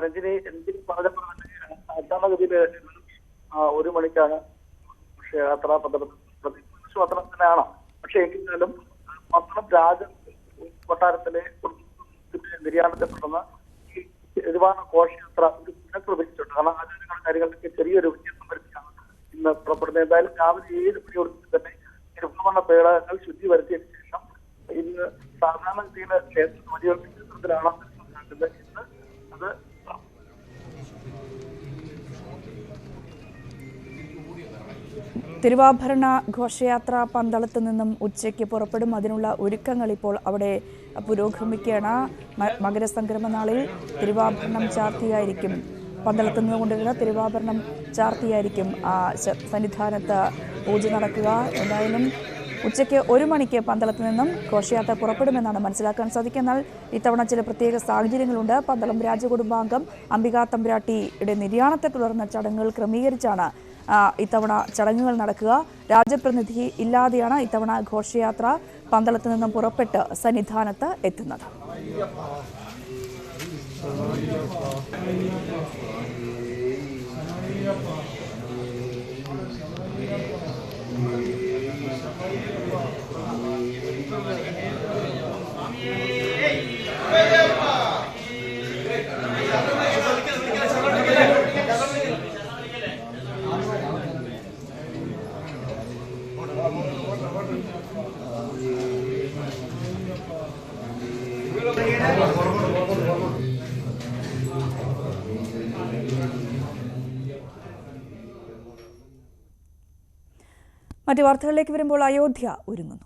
രഞ്ജിനി സാധാരണഗതിയിൽ 1 മണിക്കാണ് ഘോഷയാത്ര തന്നെയാണ്. പക്ഷേ എങ്കിലും പന്തളം രാജ കൊട്ടാരത്തിലെ നിര്യാണത്തെ തുടർന്ന് ഈ തിരുവാഭരണ ഘോഷയാത്ര ഒരു പുനഃക്രമിച്ചിട്ടുണ്ട്. കാരണം ആചാരങ്ങളുടെ കാര്യങ്ങളിലൊക്കെ ചെറിയൊരു വ്യത്യാസം വരുത്തിയാണ് ഇന്ന് പുറപ്പെടുന്നത്. എന്തായാലും രാവിലെ 7 മണിയോട് തന്നെ തിരുവാഭരണ പേടകങ്ങൾ ശുദ്ധി വരുത്തിയതിനു ശേഷം ഇന്ന് സാധാരണഗതിയിൽ വലിയ ക്ഷേത്രത്തിലാണ് നടക്കുന്നത്. ഇന്ന് അത് തിരുവാഭരണ ഘോഷയാത്ര പന്തളത്ത് നിന്നും ഉച്ചയ്ക്ക് പുറപ്പെടും. അതിനുള്ള ഒരുക്കങ്ങൾ ഇപ്പോൾ അവിടെ പുരോഗമിക്കുകയാണ്. മകരസംക്രമ നാളിൽ തിരുവാഭരണം ചാർത്തിയായിരിക്കും പന്തളത്ത് നിന്ന് കൊണ്ടുവരുന്ന തിരുവാഭരണം ചാർത്തിയായിരിക്കും സന്നിധാനത്ത് പൂജ നടക്കുക. എന്തായാലും ഉച്ചയ്ക്ക് 1 മണിക്ക് പന്തളത്ത് നിന്നും ഘോഷയാത്ര പുറപ്പെടുമെന്നാണ് മനസ്സിലാക്കാൻ സാധിക്കുക. എന്നാൽ ഇത്തവണ ചില പ്രത്യേക സാഹചര്യങ്ങളുണ്ട്. പന്തളം രാജകുടുംബാംഗം അംബികാ തമ്പുരാട്ടിയുടെ നിര്യാണത്തെ തുടർന്ന് ചടങ്ങുകൾ ക്രമീകരിച്ചാണ് ഇത്തവണ ചടങ്ങുകൾ നടക്കുക. രാജപ്രതിനിധി ഇല്ലാതെയാണ് ഇത്തവണ ഘോഷയാത്ര പന്തളത്ത് നിന്നും പുറപ്പെട്ട് സന്നിധാനത്ത് എത്തുന്നത്. മറ്റു വാർത്തകളിലേക്ക് വരുമ്പോൾ അയോധ്യ ഒരുങ്ങുന്നു.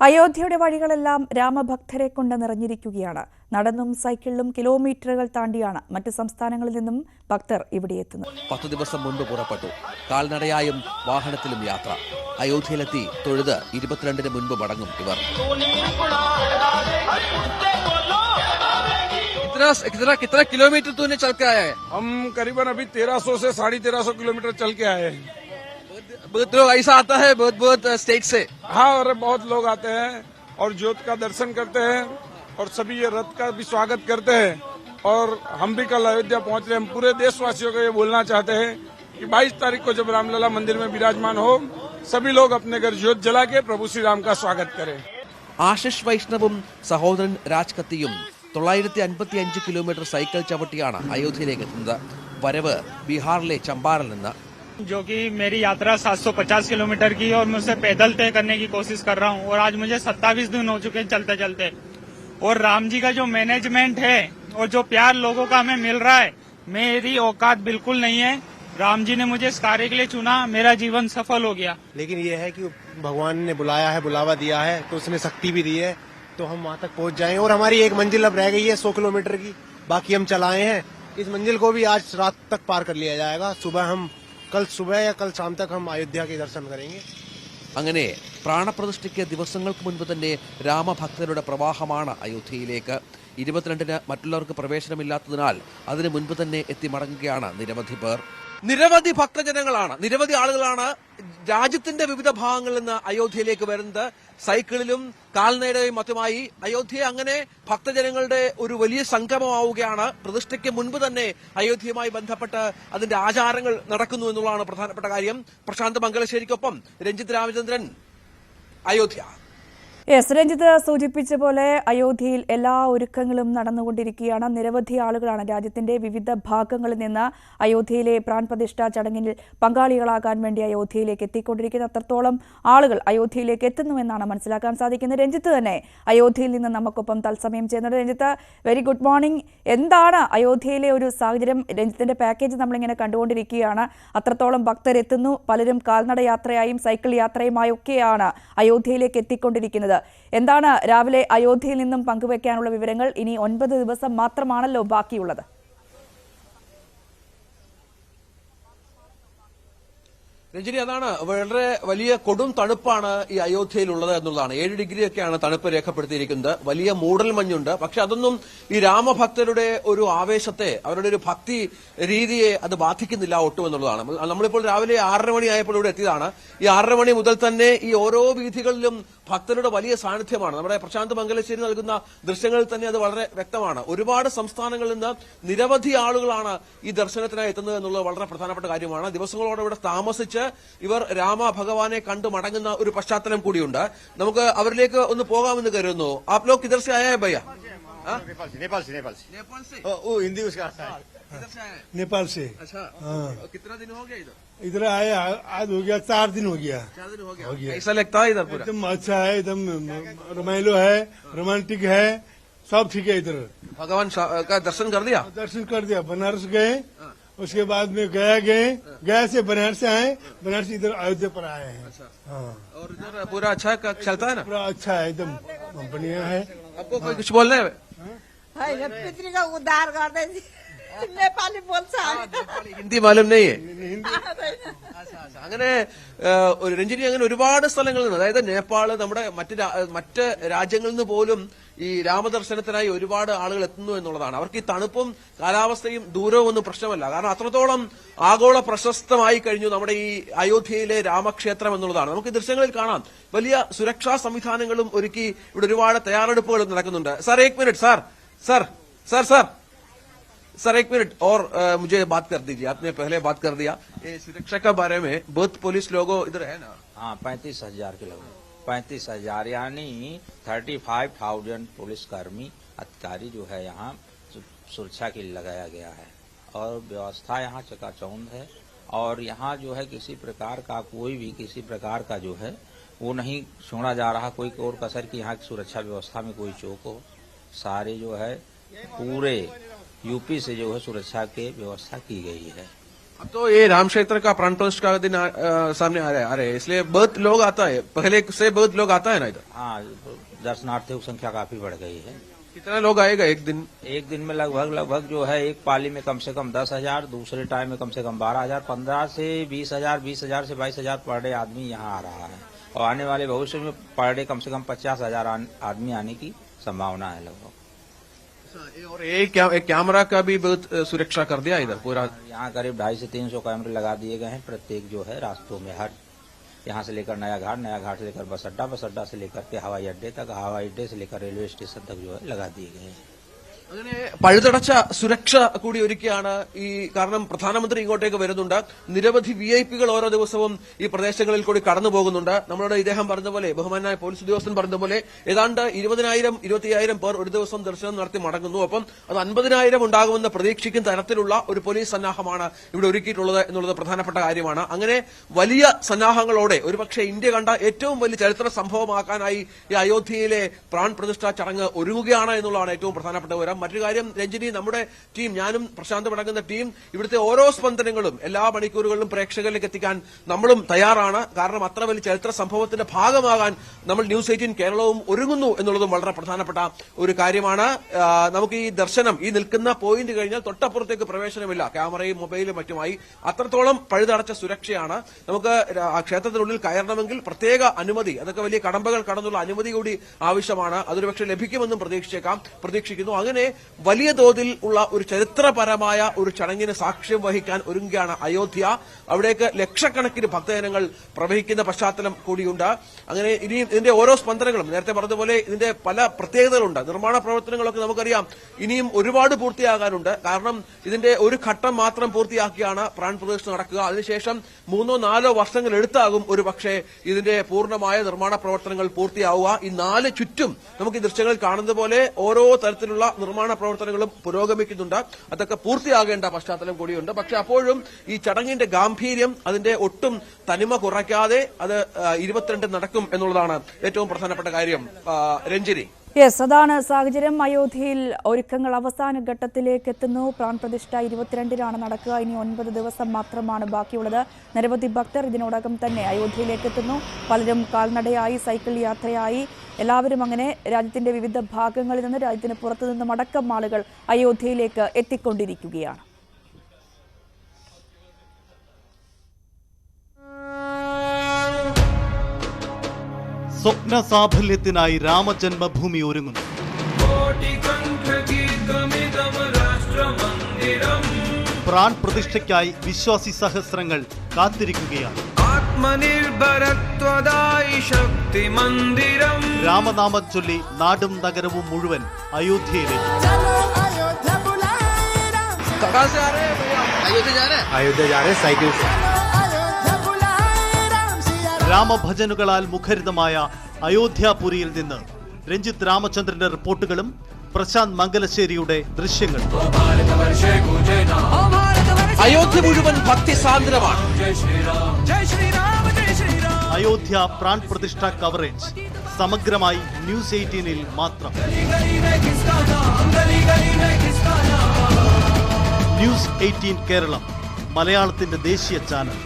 അയോധ്യയുടെ വഴികളെല്ലാം രാമഭക്തരെ കൊണ്ട് നിറഞ്ഞിരിക്കുകയാണ്. നടന്നും സൈക്കിളിലും കിലോമീറ്ററുകൾ താണ്ടിയാണ് മറ്റ് സംസ്ഥാനങ്ങളിൽ നിന്നും ഭക്തർ ഇവിടെ എത്തുന്നത്. 10 ദിവസം മുൻപ് പുറപ്പെട്ടു. കാൽനടയായും വാഹനത്തിലും യാത്ര. അയോധ്യയിലെത്തി തൊഴുത് 22-ന് മുൻപ് മടങ്ങും ഇവർ. कितना किलोमीटर तूने चल के आया है? हम करीबन अभी 1300 से 1350 किलोमीटर चल के आए हैं. बहुत लोग ऐसा आता है बहुत स्टेट से. हाँ, और बहुत लोग आते हैं और ज्योत का दर्शन करते हैं और सभी ये रथ का भी स्वागत करते हैं. और हम भी कल अयोध्या पहुंच रहे हैं. हम पूरे देशवासियों को ये बोलना चाहते हैं कि 22 तारीख को जब रामलला मंदिर में विराजमान हो, सभी लोग अपने घर ज्योत जला के प्रभु श्री राम का स्वागत करें. ആശിഷ് വൈഷ്ണവും സഹോദരൻ രാജ് കത്തിയും 955 കിലോമീറ്റർ സൈക്കിൾ ചവിട്ടിയാണ് അയോധ്യയിലേക്ക് എത്തുന്നത്. വരവ് ബീഹാറിലെ ചമ്പാറിൽ നിന്ന്. जो कि मेरी यात्रा 750 किलोमीटर की और मैं उसे पैदल तय करने की कोशिश कर रहा हूँ और आज मुझे 27 दिन हो चुके हैं चलते चलते. और राम जी का जो मैनेजमेंट है और जो प्यार लोगों का हमें मिल रहा है, मेरी औकात बिल्कुल नहीं है. राम जी ने मुझे इस कार्य के लिए चुना, मेरा जीवन सफल हो गया. लेकिन ये है कि भगवान ने बुलाया है, बुलावा दिया है, तो उसने शक्ति भी दी है तो हम वहाँ तक पहुँच जाएं. और हमारी एक मंजिल अब रह गई है 100 किलोमीटर की, बाकी हम चलाए हैं. इस मंजिल को भी आज रात तक पार कर लिया जाएगा. कल सुबह या कल शाम तक हम अयोध्या के दर्शन करेंगे. അങ്ങനെ പ്രാണപ്രതിഷ്ഠയ്ക്ക് ദിവസങ്ങൾക്ക് മുൻപ് തന്നെ രാമഭക്തരുടെ പ്രവാഹമാണ് അയോധ്യയിലേക്ക്. 22-ന് മറ്റുള്ളവർക്ക് പ്രവേശനമില്ലാത്തതിനാൽ അതിനു മുൻപ് തന്നെ എത്തി മടങ്ങുകയാണ് നിരവധി പേർ. നിരവധി ഭക്തജനങ്ങളാണ്, നിരവധി ആളുകളാണ് രാജ്യത്തിന്റെ വിവിധ ഭാഗങ്ങളിൽ നിന്ന് അയോധ്യയിലേക്ക് വരുന്നത്. സൈക്കിളിലും കാൽനടയും മറ്റുമായി അയോധ്യ അങ്ങനെ ഭക്തജനങ്ങളുടെ ഒരു വലിയ സംഗമമാവുകയാണ്. പ്രതിഷ്ഠയ്ക്ക് മുൻപ് തന്നെ അയോധ്യയുമായി ബന്ധപ്പെട്ട് അതിന്റെ ആചാരങ്ങൾ നടക്കുന്നു എന്നുള്ളതാണ് പ്രധാനപ്പെട്ട കാര്യം. പ്രശാന്ത് മംഗലശ്ശേരിക്കൊപ്പം രഞ്ജിത്ത് രാമചന്ദ്രൻ, അയോധ്യ. രഞ്ജിത്ത് സൂചിപ്പിച്ച പോലെ അയോധ്യയിൽ എല്ലാ ഒരുക്കങ്ങളും നടന്നുകൊണ്ടിരിക്കുകയാണ്. നിരവധി ആളുകളാണ് രാജ്യത്തിന്റെ വിവിധ ഭാഗങ്ങളിൽ നിന്ന് അയോധ്യയിലെ പ്രാൺപ്രതിഷ്ഠാ ചടങ്ങിൽ പങ്കാളികളാകാൻ വേണ്ടി അയോധ്യയിലേക്ക് എത്തിക്കൊണ്ടിരിക്കുന്നത്. അത്രത്തോളം ആളുകൾ അയോധ്യയിലേക്ക് എത്തുന്നുവെന്നാണ് മനസ്സിലാക്കാൻ സാധിക്കുന്നത്. രഞ്ജിത്ത് തന്നെ അയോധ്യയിൽ നിന്ന് നമുക്കൊപ്പം തത്സമയം ചെയ്യുന്നുണ്ട്. Ranjith, very good morning. എന്താണ് അയോധ്യയിലെ ഒരു സാഹചര്യം? രഞ്ജിത്തിന്റെ പാക്കേജ് നമ്മളിങ്ങനെ കണ്ടുകൊണ്ടിരിക്കുകയാണ്. അത്രത്തോളം ഭക്തരെത്തുന്നു. പലരും കാൽനട യാത്രയായും സൈക്കിൾ യാത്രയുമായും ഒക്കെയാണ് അയോധ്യയിലേക്ക് എത്തിക്കൊണ്ടിരിക്കുന്നത്. എന്താണ് രാവിലെ അയോധ്യയിൽ നിന്നും പങ്കുവെക്കാനുള്ള വിവരങ്ങൾ? ഇനി 9 ദിവസം മാത്രമാണല്ലോ ബാക്കിയുള്ളത്. രഞ്ജിനി, അതാണ് വളരെ വലിയ കൊടും തണുപ്പാണ് ഈ അയോധ്യയിലുള്ളത് എന്നുള്ളതാണ്. 7 ഡിഗ്രിയൊക്കെയാണ് തണുപ്പ് രേഖപ്പെടുത്തിയിരിക്കുന്നത്. വലിയ മൂടൽമഞ്ഞുണ്ട്. പക്ഷെ അതൊന്നും ഈ രാമഭക്തരുടെ ഒരു ആവേശത്തെ, അവരുടെ ഒരു ഭക്തി രീതിയെ അത് ബാധിക്കുന്നില്ല ഒട്ടും എന്നുള്ളതാണ്. നമ്മളിപ്പോൾ രാവിലെ 6:30 മണിയായപ്പോൾ ഇവിടെ എത്തിയതാണ്. ഈ 6:30 മണി മുതൽ തന്നെ ഈ ഓരോ വീഥികളിലും ഭക്തരുടെ വലിയ സാന്നിധ്യമാണ്. നമ്മുടെ പ്രശാന്ത് മംഗലശ്ശേരി നൽകുന്ന ദൃശ്യങ്ങളിൽ തന്നെ അത് വളരെ വ്യക്തമാണ്. ഒരുപാട് സംസ്ഥാനങ്ങളിൽ നിന്ന് നിരവധി ആളുകളാണ് ഈ ദർശനത്തിനായി എത്തുന്നത് എന്നുള്ളത് വളരെ പ്രധാനപ്പെട്ട കാര്യമാണ്. ദിവസങ്ങളോടെ ഇവിടെ താമസിച്ച് ഇവർ രാമ ഭഗവാനെ കണ്ടു മടങ്ങുന്ന ഒരു പശ്ചാത്തലം കൂടിയുണ്ട്. നമുക്ക് അവരിലേക്ക് ഒന്ന് പോകാമെന്ന് കരുതുന്നു. ആപ് ലോഗ് കിധർ സെ ആയ ഹൈ ഭയ്യ? नेपाल से वो हिंदी उसका आता है. नेपाल से. अच्छा, कितना दिन हो गया इधर? इधर आए आज हो गया 4 दिन हो गया. 4 दिन हो गया. कैसा लगता है इधर? पूरा एकदम अच्छा है, एकदम रोमांचो है, रोमांटिक है, सब ठीक है. इधर भगवान का दर्शन कर दिया? दर्शन कर दिया. बनारस गए, उसके बाद में गया से बनारस से आए, बनारस इधर अयोध्या पर आए हैं. और इधर पूरा अच्छा चलता है ना? पूरा अच्छा है, एकदम बढ़िया है। आपको कोई कुछ बोलना है? पितरी का उद्धार कर दे। नेपाली बोल ഹിന്ദി മാലൂം നെയ്യേ? അങ്ങനെ രഞ്ജിനി അങ്ങനെ ഒരുപാട് സ്ഥലങ്ങളിൽ നിന്ന്, അതായത് നേപ്പാള്, നമ്മുടെ മറ്റ് രാജ്യങ്ങളിൽ നിന്ന് പോലും ഈ രാമദർശനത്തിനായി ഒരുപാട് ആളുകൾ എത്തുന്നു എന്നുള്ളതാണ്. അവർക്ക് ഈ തണുപ്പും കാലാവസ്ഥയും ദൂരവും ഒന്നും പ്രശ്നമല്ല. കാരണം അത്രത്തോളം ആഗോള പ്രശസ്തമായി കഴിഞ്ഞു നമ്മുടെ ഈ അയോധ്യയിലെ രാമക്ഷേത്രം എന്നുള്ളതാണ്. നമുക്ക് ഈ ദൃശ്യങ്ങളിൽ കാണാം. വലിയ സുരക്ഷാ സംവിധാനങ്ങളും ഒരുക്കി ഇവിടെ ഒരുപാട് തയ്യാറെടുപ്പുകളും നടക്കുന്നുണ്ട്. സാർ एक minute sir sir sir sir sir एक मिनट और मुझे बात कर दीजिए. आपने पहले बात कर दिया ये सुरक्षा के बारे में. बहुत पुलिस लोगों इधर है ना? हाँ, 35,000 के लगभग 35,000 यानी 35,000 पुलिस कर्मी अधिकारी जो है यहाँ सुरक्षा के लिए लगाया गया है और व्यवस्था यहाँ चकाचौंध है. और यहाँ जो है किसी प्रकार का किसी प्रकार का जो है वो नहीं छोड़ा जा रहा कोई और कसर की यहाँ की सुरक्षा व्यवस्था में कोई चूक हो. सारे जो है पूरे यूपी से जो है सुरक्षा की व्यवस्था की गई है. अब तो ये राम क्षेत्र का प्राण प्रतिष्ठा का दिन सामने आ रहा है, इसलिए बहुत लोग आता है, पहले से बहुत लोग आता है ना इधर? हाँ, दर्शनार्थियों की संख्या काफी बढ़ गई है. कितना लोग आएगा एक दिन? एक दिन में लगभग जो है एक पाली में कम से कम 10,000, दूसरे टाइम में कम से कम 12,000, 15 से 20,000, 20,000 से 22,000 पर डे आदमी यहाँ आ रहा है. और आने वाले भविष्य में पर डे कम से कम 50,000 आदमी आने की संभावना है लगभग. और एक कैमरा का भी बहुत सुरक्षा कर दिया इधर पूरा. यहाँ करीब 250 से 300 कैमरे लगा दिए गए हैं प्रत्येक जो है रास्तों में. हर यहाँ से लेकर नया घाट से लेकर बस अड्डा से लेकर के हवाई अड्डे तक, हवाई अड्डे से लेकर रेलवे स्टेशन तक जो है लगा दिए गए हैं. അങ്ങനെ പഴുതടച്ച സുരക്ഷ കൂടി ഒരുക്കിയാണ് ഈ. കാരണം പ്രധാനമന്ത്രി ഇങ്ങോട്ടേക്ക് വരുന്നുണ്ട്. നിരവധി വിഐപികൾ ഓരോ ദിവസവും ഈ പ്രദേശങ്ങളിൽ കൂടി കടന്നു പോകുന്നുണ്ട്. നമ്മളോട് ഇദ്ദേഹം പറഞ്ഞതുപോലെ, ബഹുമാനായ പോലീസ് ഉദ്യോഗസ്ഥൻ പറഞ്ഞതുപോലെ, ഏതാണ്ട് 20,000 25,000 പേർ ഒരു ദിവസം ദർശനം നടത്തി മടങ്ങുന്നു. ഒപ്പം അത് 50,000 ഉണ്ടാകുമെന്ന് പ്രതീക്ഷിക്കുന്ന തരത്തിലുള്ള ഒരു പോലീസ് സന്നാഹമാണ് ഇവിടെ ഒരുക്കിയിട്ടുള്ളത് എന്നുള്ളത് പ്രധാനപ്പെട്ട കാര്യമാണ്. അങ്ങനെ വലിയ സന്നാഹങ്ങളോടെ ഒരുപക്ഷെ ഇന്ത്യ കണ്ട ഏറ്റവും വലിയ ചരിത്ര സംഭവമാക്കാനായി ഈ അയോധ്യയിലെ പ്രാൺ പ്രതിഷ്ഠാ ചടങ്ങ് ഒരുങ്ങുകയാണ് എന്നുള്ളതാണ് ഏറ്റവും പ്രധാനപ്പെട്ട വിവരം. മറ്റൊരു കാര്യം രഞ്ജിനി, നമ്മുടെ ടീം, ഞാനും പ്രശാന്ത് അടങ്ങുന്ന ടീം ഇവിടുത്തെ ഓരോ സ്പന്ദനങ്ങളും എല്ലാ മണിക്കൂറുകളിലും പ്രേക്ഷകരിലേക്ക് എത്തിക്കാൻ നമ്മളും തയ്യാറാണ്. കാരണം അത്ര വലിയ ചരിത്ര സംഭവത്തിന്റെ ഭാഗമാകാൻ നമ്മൾ ന്യൂസ് 18 കേരളവും ഒരുങ്ങുന്നു എന്നുള്ളതും വളരെ പ്രധാനപ്പെട്ട ഒരു കാര്യമാണ്. നമുക്ക് ഈ ദർശനം, ഈ നിൽക്കുന്ന പോയിന്റ് കഴിഞ്ഞാൽ തൊട്ടപ്പുറത്തേക്ക് പ്രവേശനമില്ല, ക്യാമറയും മൊബൈലും മറ്റുമായി. അത്രത്തോളം പഴുതടച്ച സുരക്ഷയാണ്. നമുക്ക് ആ ക്ഷേത്രത്തിനുള്ളിൽ കയറണമെങ്കിൽ പ്രത്യേക അനുമതി, അതൊക്കെ വലിയ കടമ്പകൾ കടന്നുള്ള അനുമതി കൂടി ആവശ്യമാണ്. അതൊരു പക്ഷേ ലഭിക്കുമെന്നും പ്രതീക്ഷിക്കുന്നു. അങ്ങനെ വലിയ തോതിൽ ഉള്ള ഒരു ചരിത്രപരമായ ഒരു ചടങ്ങിന് സാക്ഷ്യം വഹിക്കാൻ ഒരുങ്ങുകയാണ് അയോധ്യ. അവിടേക്ക് ലക്ഷക്കണക്കിന് ഭക്തജനങ്ങൾ പ്രവഹിക്കുന്ന പശ്ചാത്തലം കൂടിയുണ്ട്. അങ്ങനെ ഇനി ഇതിന്റെ ഓരോ സ്പന്ദനങ്ങളും, നേരത്തെ പറഞ്ഞതുപോലെ ഇതിന്റെ പല പ്രത്യേകതകളുണ്ട്. നിർമ്മാണ പ്രവർത്തനങ്ങളൊക്കെ നമുക്കറിയാം ഇനിയും ഒരുപാട് പൂർത്തിയാകാനുണ്ട്. കാരണം ഇതിന്റെ ഒരു ഘട്ടം മാത്രം പൂർത്തിയാക്കിയാണ് പ്രാൺ പ്രതിഷ്ഠ നടക്കുക. അതിനുശേഷം 3-4 വർഷങ്ങൾ എടുത്താകും ഒരു പക്ഷേ ഇതിന്റെ പൂർണ്ണമായ നിർമ്മാണ പ്രവർത്തനങ്ങൾ പൂർത്തിയാവുക. ഈ 4 ചുറ്റും നമുക്ക് ഈ ദൃശ്യങ്ങളിൽ കാണുന്നത് പോലെ ഓരോ തരത്തിലുള്ള നിർമ്മാണ പ്രവർത്തനങ്ങളും പുരോഗമിക്കുന്നുണ്ട്. അതൊക്കെ പൂർത്തിയാകേണ്ട പശ്ചാത്തലം കൂടിയുണ്ട്. പക്ഷെ അപ്പോഴും ഈ ചടങ്ങിന്റെ ഗാംഭീര്യം, അതിന്റെ ഒട്ടും തനിമ കുറയ്ക്കാതെ അത് 22 നടക്കും എന്നുള്ളതാണ് ഏറ്റവും പ്രധാനപ്പെട്ട കാര്യം. രഞ്ജിനി, യെസ്, അതാണ് സാഹചര്യം. അയോധ്യയിൽ ഒരുക്കങ്ങൾ അവസാന ഘട്ടത്തിലേക്ക് എത്തുന്നു. പ്രാൺ പ്രതിഷ്ഠ 22-നാണ് നടക്കുക. ഇനി 9 ദിവസം മാത്രമാണ് ബാക്കിയുള്ളത്. നിരവധി ഭക്തർ ഇതിനോടകം തന്നെ അയോധ്യയിലേക്ക് എത്തുന്നു. പലരും കാൽനടയായി, സൈക്കിൾ യാത്രയായി, എല്ലാവരും അങ്ങനെ രാജ്യത്തിന്റെ വിവിധ ഭാഗങ്ങളിൽ നിന്ന്, രാജ്യത്തിന് പുറത്തു നിന്നും അടക്കം ആളുകൾ അയോധ്യയിലേക്ക് എത്തിക്കൊണ്ടിരിക്കുകയാണ്. സ്വപ്ന സാഫല്യത്തിനായി രാമജന്മഭൂമി ഒരുങ്ങുന്നു. പ്രാൺ പ്രതിഷ്ഠയ്ക്കായി വിശ്വാസി സഹസ്രങ്ങൾ കാത്തിരിക്കുകയാണ്. രാമനാമം ചൊല്ലി നാടും നഗരവും മുഴുവൻ അയോധ്യയിലേക്ക്. രാമഭജനുകളാൽ മുഖരിതമായ അയോധ്യാപുരിയിൽ നിന്ന് രഞ്ജിത്ത് രാമചന്ദ്രന്റെ റിപ്പോർട്ടുകളും പ്രശാന്ത് മംഗലശ്ശേരിയുടെ ദൃശ്യങ്ങളും. അയോധ്യ മുഴുവൻ ഭക്തിസാന്ദ്രമാണ്. അയോധ്യ പ്രാൺ പ്രതിഷ്ഠ കവറേജ് സമഗ്രമായി ന്യൂസ് 18-ൽ മാത്രം. ന്യൂസ് 18 കേരളം, മലയാളത്തിന്റെ ദേശീയ ചാനൽ.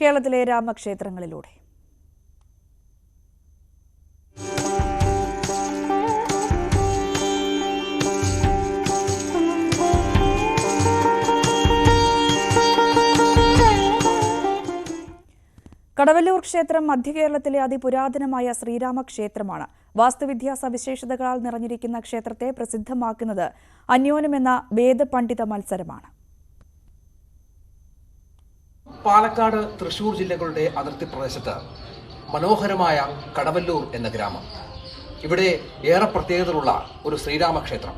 കേരളത്തിലെ രാമക്ഷേത്രങ്ങളിലൂടെ. കടവല്ലൂർ ക്ഷേത്രം മധ്യകേരളത്തിലെ അതിപുരാതനമായ ശ്രീരാമക്ഷേത്രമാണ്. വാസ്തുവിദ്യാ സവിശേഷതകളാൽ നിറഞ്ഞിരിക്കുന്ന ക്ഷേത്രത്തെ പ്രസിദ്ധമാക്കുന്നത് അന്യോന്യമെന്ന വേദപണ്ഡിത മത്സരമാണ്. പാലക്കാട്, തൃശൂർ ജില്ലകളുടെ അതിർത്തി പ്രദേശത്ത് മനോഹരമായ കടവല്ലൂർ എന്ന ഗ്രാമം. ഇവിടെ ഏറെ പ്രത്യേകതകളുള്ള ഒരു ശ്രീരാമക്ഷേത്രം.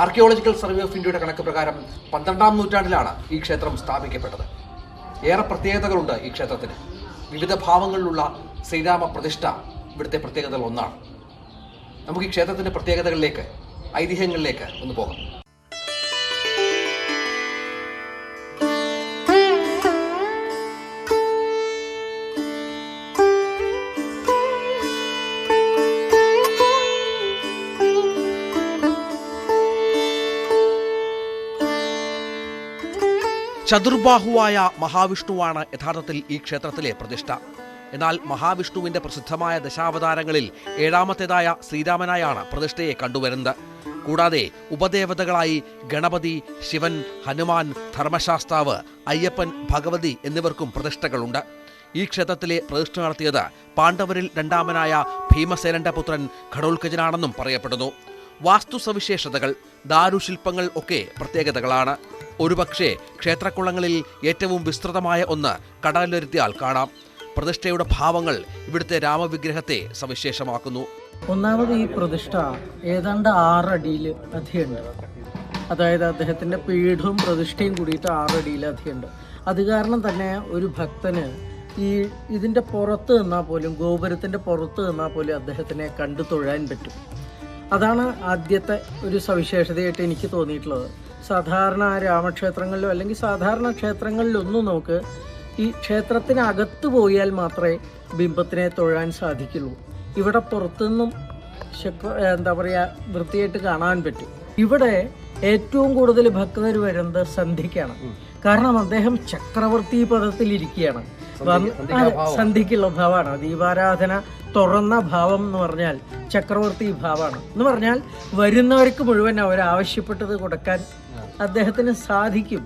ആർക്കിയോളജിക്കൽ സർവേ ഓഫ് ഇന്ത്യയുടെ കണക്ക് പ്രകാരം 12ാം നൂറ്റാണ്ടിലാണ് ഈ ക്ഷേത്രം സ്ഥാപിക്കപ്പെട്ടത്. ഏറെ പ്രത്യേകതകളുണ്ട് ഈ ക്ഷേത്രത്തിന്. വിവിധ ഭാവങ്ങളിലുള്ള ശ്രീരാമ പ്രതിഷ്ഠ ഇവിടുത്തെ പ്രത്യേകതകൾ ഒന്നാണ്. നമുക്ക് ഈ ക്ഷേത്രത്തിന്റെ പ്രത്യേകതകളിലേക്ക്, ഐതിഹ്യങ്ങളിലേക്ക് ഒന്ന് പോകാം. ചതുർബാഹുവായ മഹാവിഷ്ണുവാണ് യഥാർത്ഥത്തിൽ ഈ ക്ഷേത്രത്തിലെ പ്രതിഷ്ഠ. എന്നാൽ മഹാവിഷ്ണുവിന്റെ പ്രസിദ്ധമായ ദശാവതാരങ്ങളിൽ 7ാമത്തേതായ ശ്രീരാമനായാണ് പ്രതിഷ്ഠയെ കണ്ടുവരുന്നത്. കൂടാതെ ഉപദേവതകളായി ഗണപതി, ശിവൻ, ഹനുമാൻ, ധർമ്മശാസ്താവ്, അയ്യപ്പൻ, ഭഗവതി എന്നിവർക്കും പ്രതിഷ്ഠകളുണ്ട്. ഈ ക്ഷേത്രത്തിലെ പ്രതിഷ്ഠ നടത്തിയത് പാണ്ഡവരിൽ 2ാമനായ ഭീമസേനന്റെ പുത്രൻ ഘടോൽക്കജനാണെന്നും പറയപ്പെടുന്നു. വാസ്തു സവിശേഷതകൾ, ദാരുശില്പങ്ങൾ ഒക്കെ പ്രത്യേകതകളാണ്. ഒരുപക്ഷെ ക്ഷേത്രക്കുളങ്ങളിൽ ഏറ്റവും വിസ്തൃതമായ ഒന്ന് കടലിലെത്തിയാൽ കാണാം. പ്രതിഷ്ഠയുടെ ഭാവങ്ങൾ ഇവിടുത്തെ രാമവിഗ്രഹത്തെ സവിശേഷമാക്കുന്നു. ഒന്നാമത് ഈ പ്രതിഷ്ഠ ഏതാണ്ട് 6 അടിയിൽ അധികമുണ്ട്. അതായത് അദ്ദേഹത്തിന്റെ പീഠവും പ്രതിഷ്ഠയും കൂടിയിട്ട് 6 അടിയിൽ അധികമുണ്ട്. അത് കാരണം തന്നെ ഒരു ഭക്തന് ഇതിന്റെ പുറത്ത് നിന്നാൽ പോലും, ഗോപുരത്തിന്റെ പുറത്ത് നിന്നാൽ പോലും അദ്ദേഹത്തിനെ കണ്ടു തൊഴാൻ പറ്റും. അതാണ് ആദ്യത്തെ ഒരു സവിശേഷതയായിട്ട് എനിക്ക് തോന്നിയിട്ടുള്ളത്. സാധാരണ രാമക്ഷേത്രങ്ങളിലോ അല്ലെങ്കിൽ സാധാരണ ക്ഷേത്രങ്ങളിലൊന്നും നമുക്ക് ഈ ക്ഷേത്രത്തിനകത്ത് പോയാൽ മാത്രമേ ബിംബത്തിനെ തൊഴാൻ സാധിക്കുള്ളൂ. ഇവിടെ പുറത്തുനിന്നും വൃത്തിയായിട്ട് കാണാൻ പറ്റും. ഇവിടെ ഏറ്റവും കൂടുതൽ ഭക്തർ വരുന്നത് സന്ധ്യയ്ക്കാണ്. കാരണം അദ്ദേഹം ചക്രവർത്തി പദത്തിലിരിക്കുകയാണ്. സന്ധ്യയ്ക്കുള്ള ഭാവമാണ് ദീപാരാധന. തുറന്ന ഭാവം എന്ന് പറഞ്ഞാൽ ചക്രവർത്തി ഭാവമാണ്. എന്ന് പറഞ്ഞാൽ വരുന്നവർക്ക് മുഴുവൻ അവരാവശ്യപ്പെട്ടത് കൊടുക്കാൻ അദ്ദേഹത്തിന് സാധിക്കും.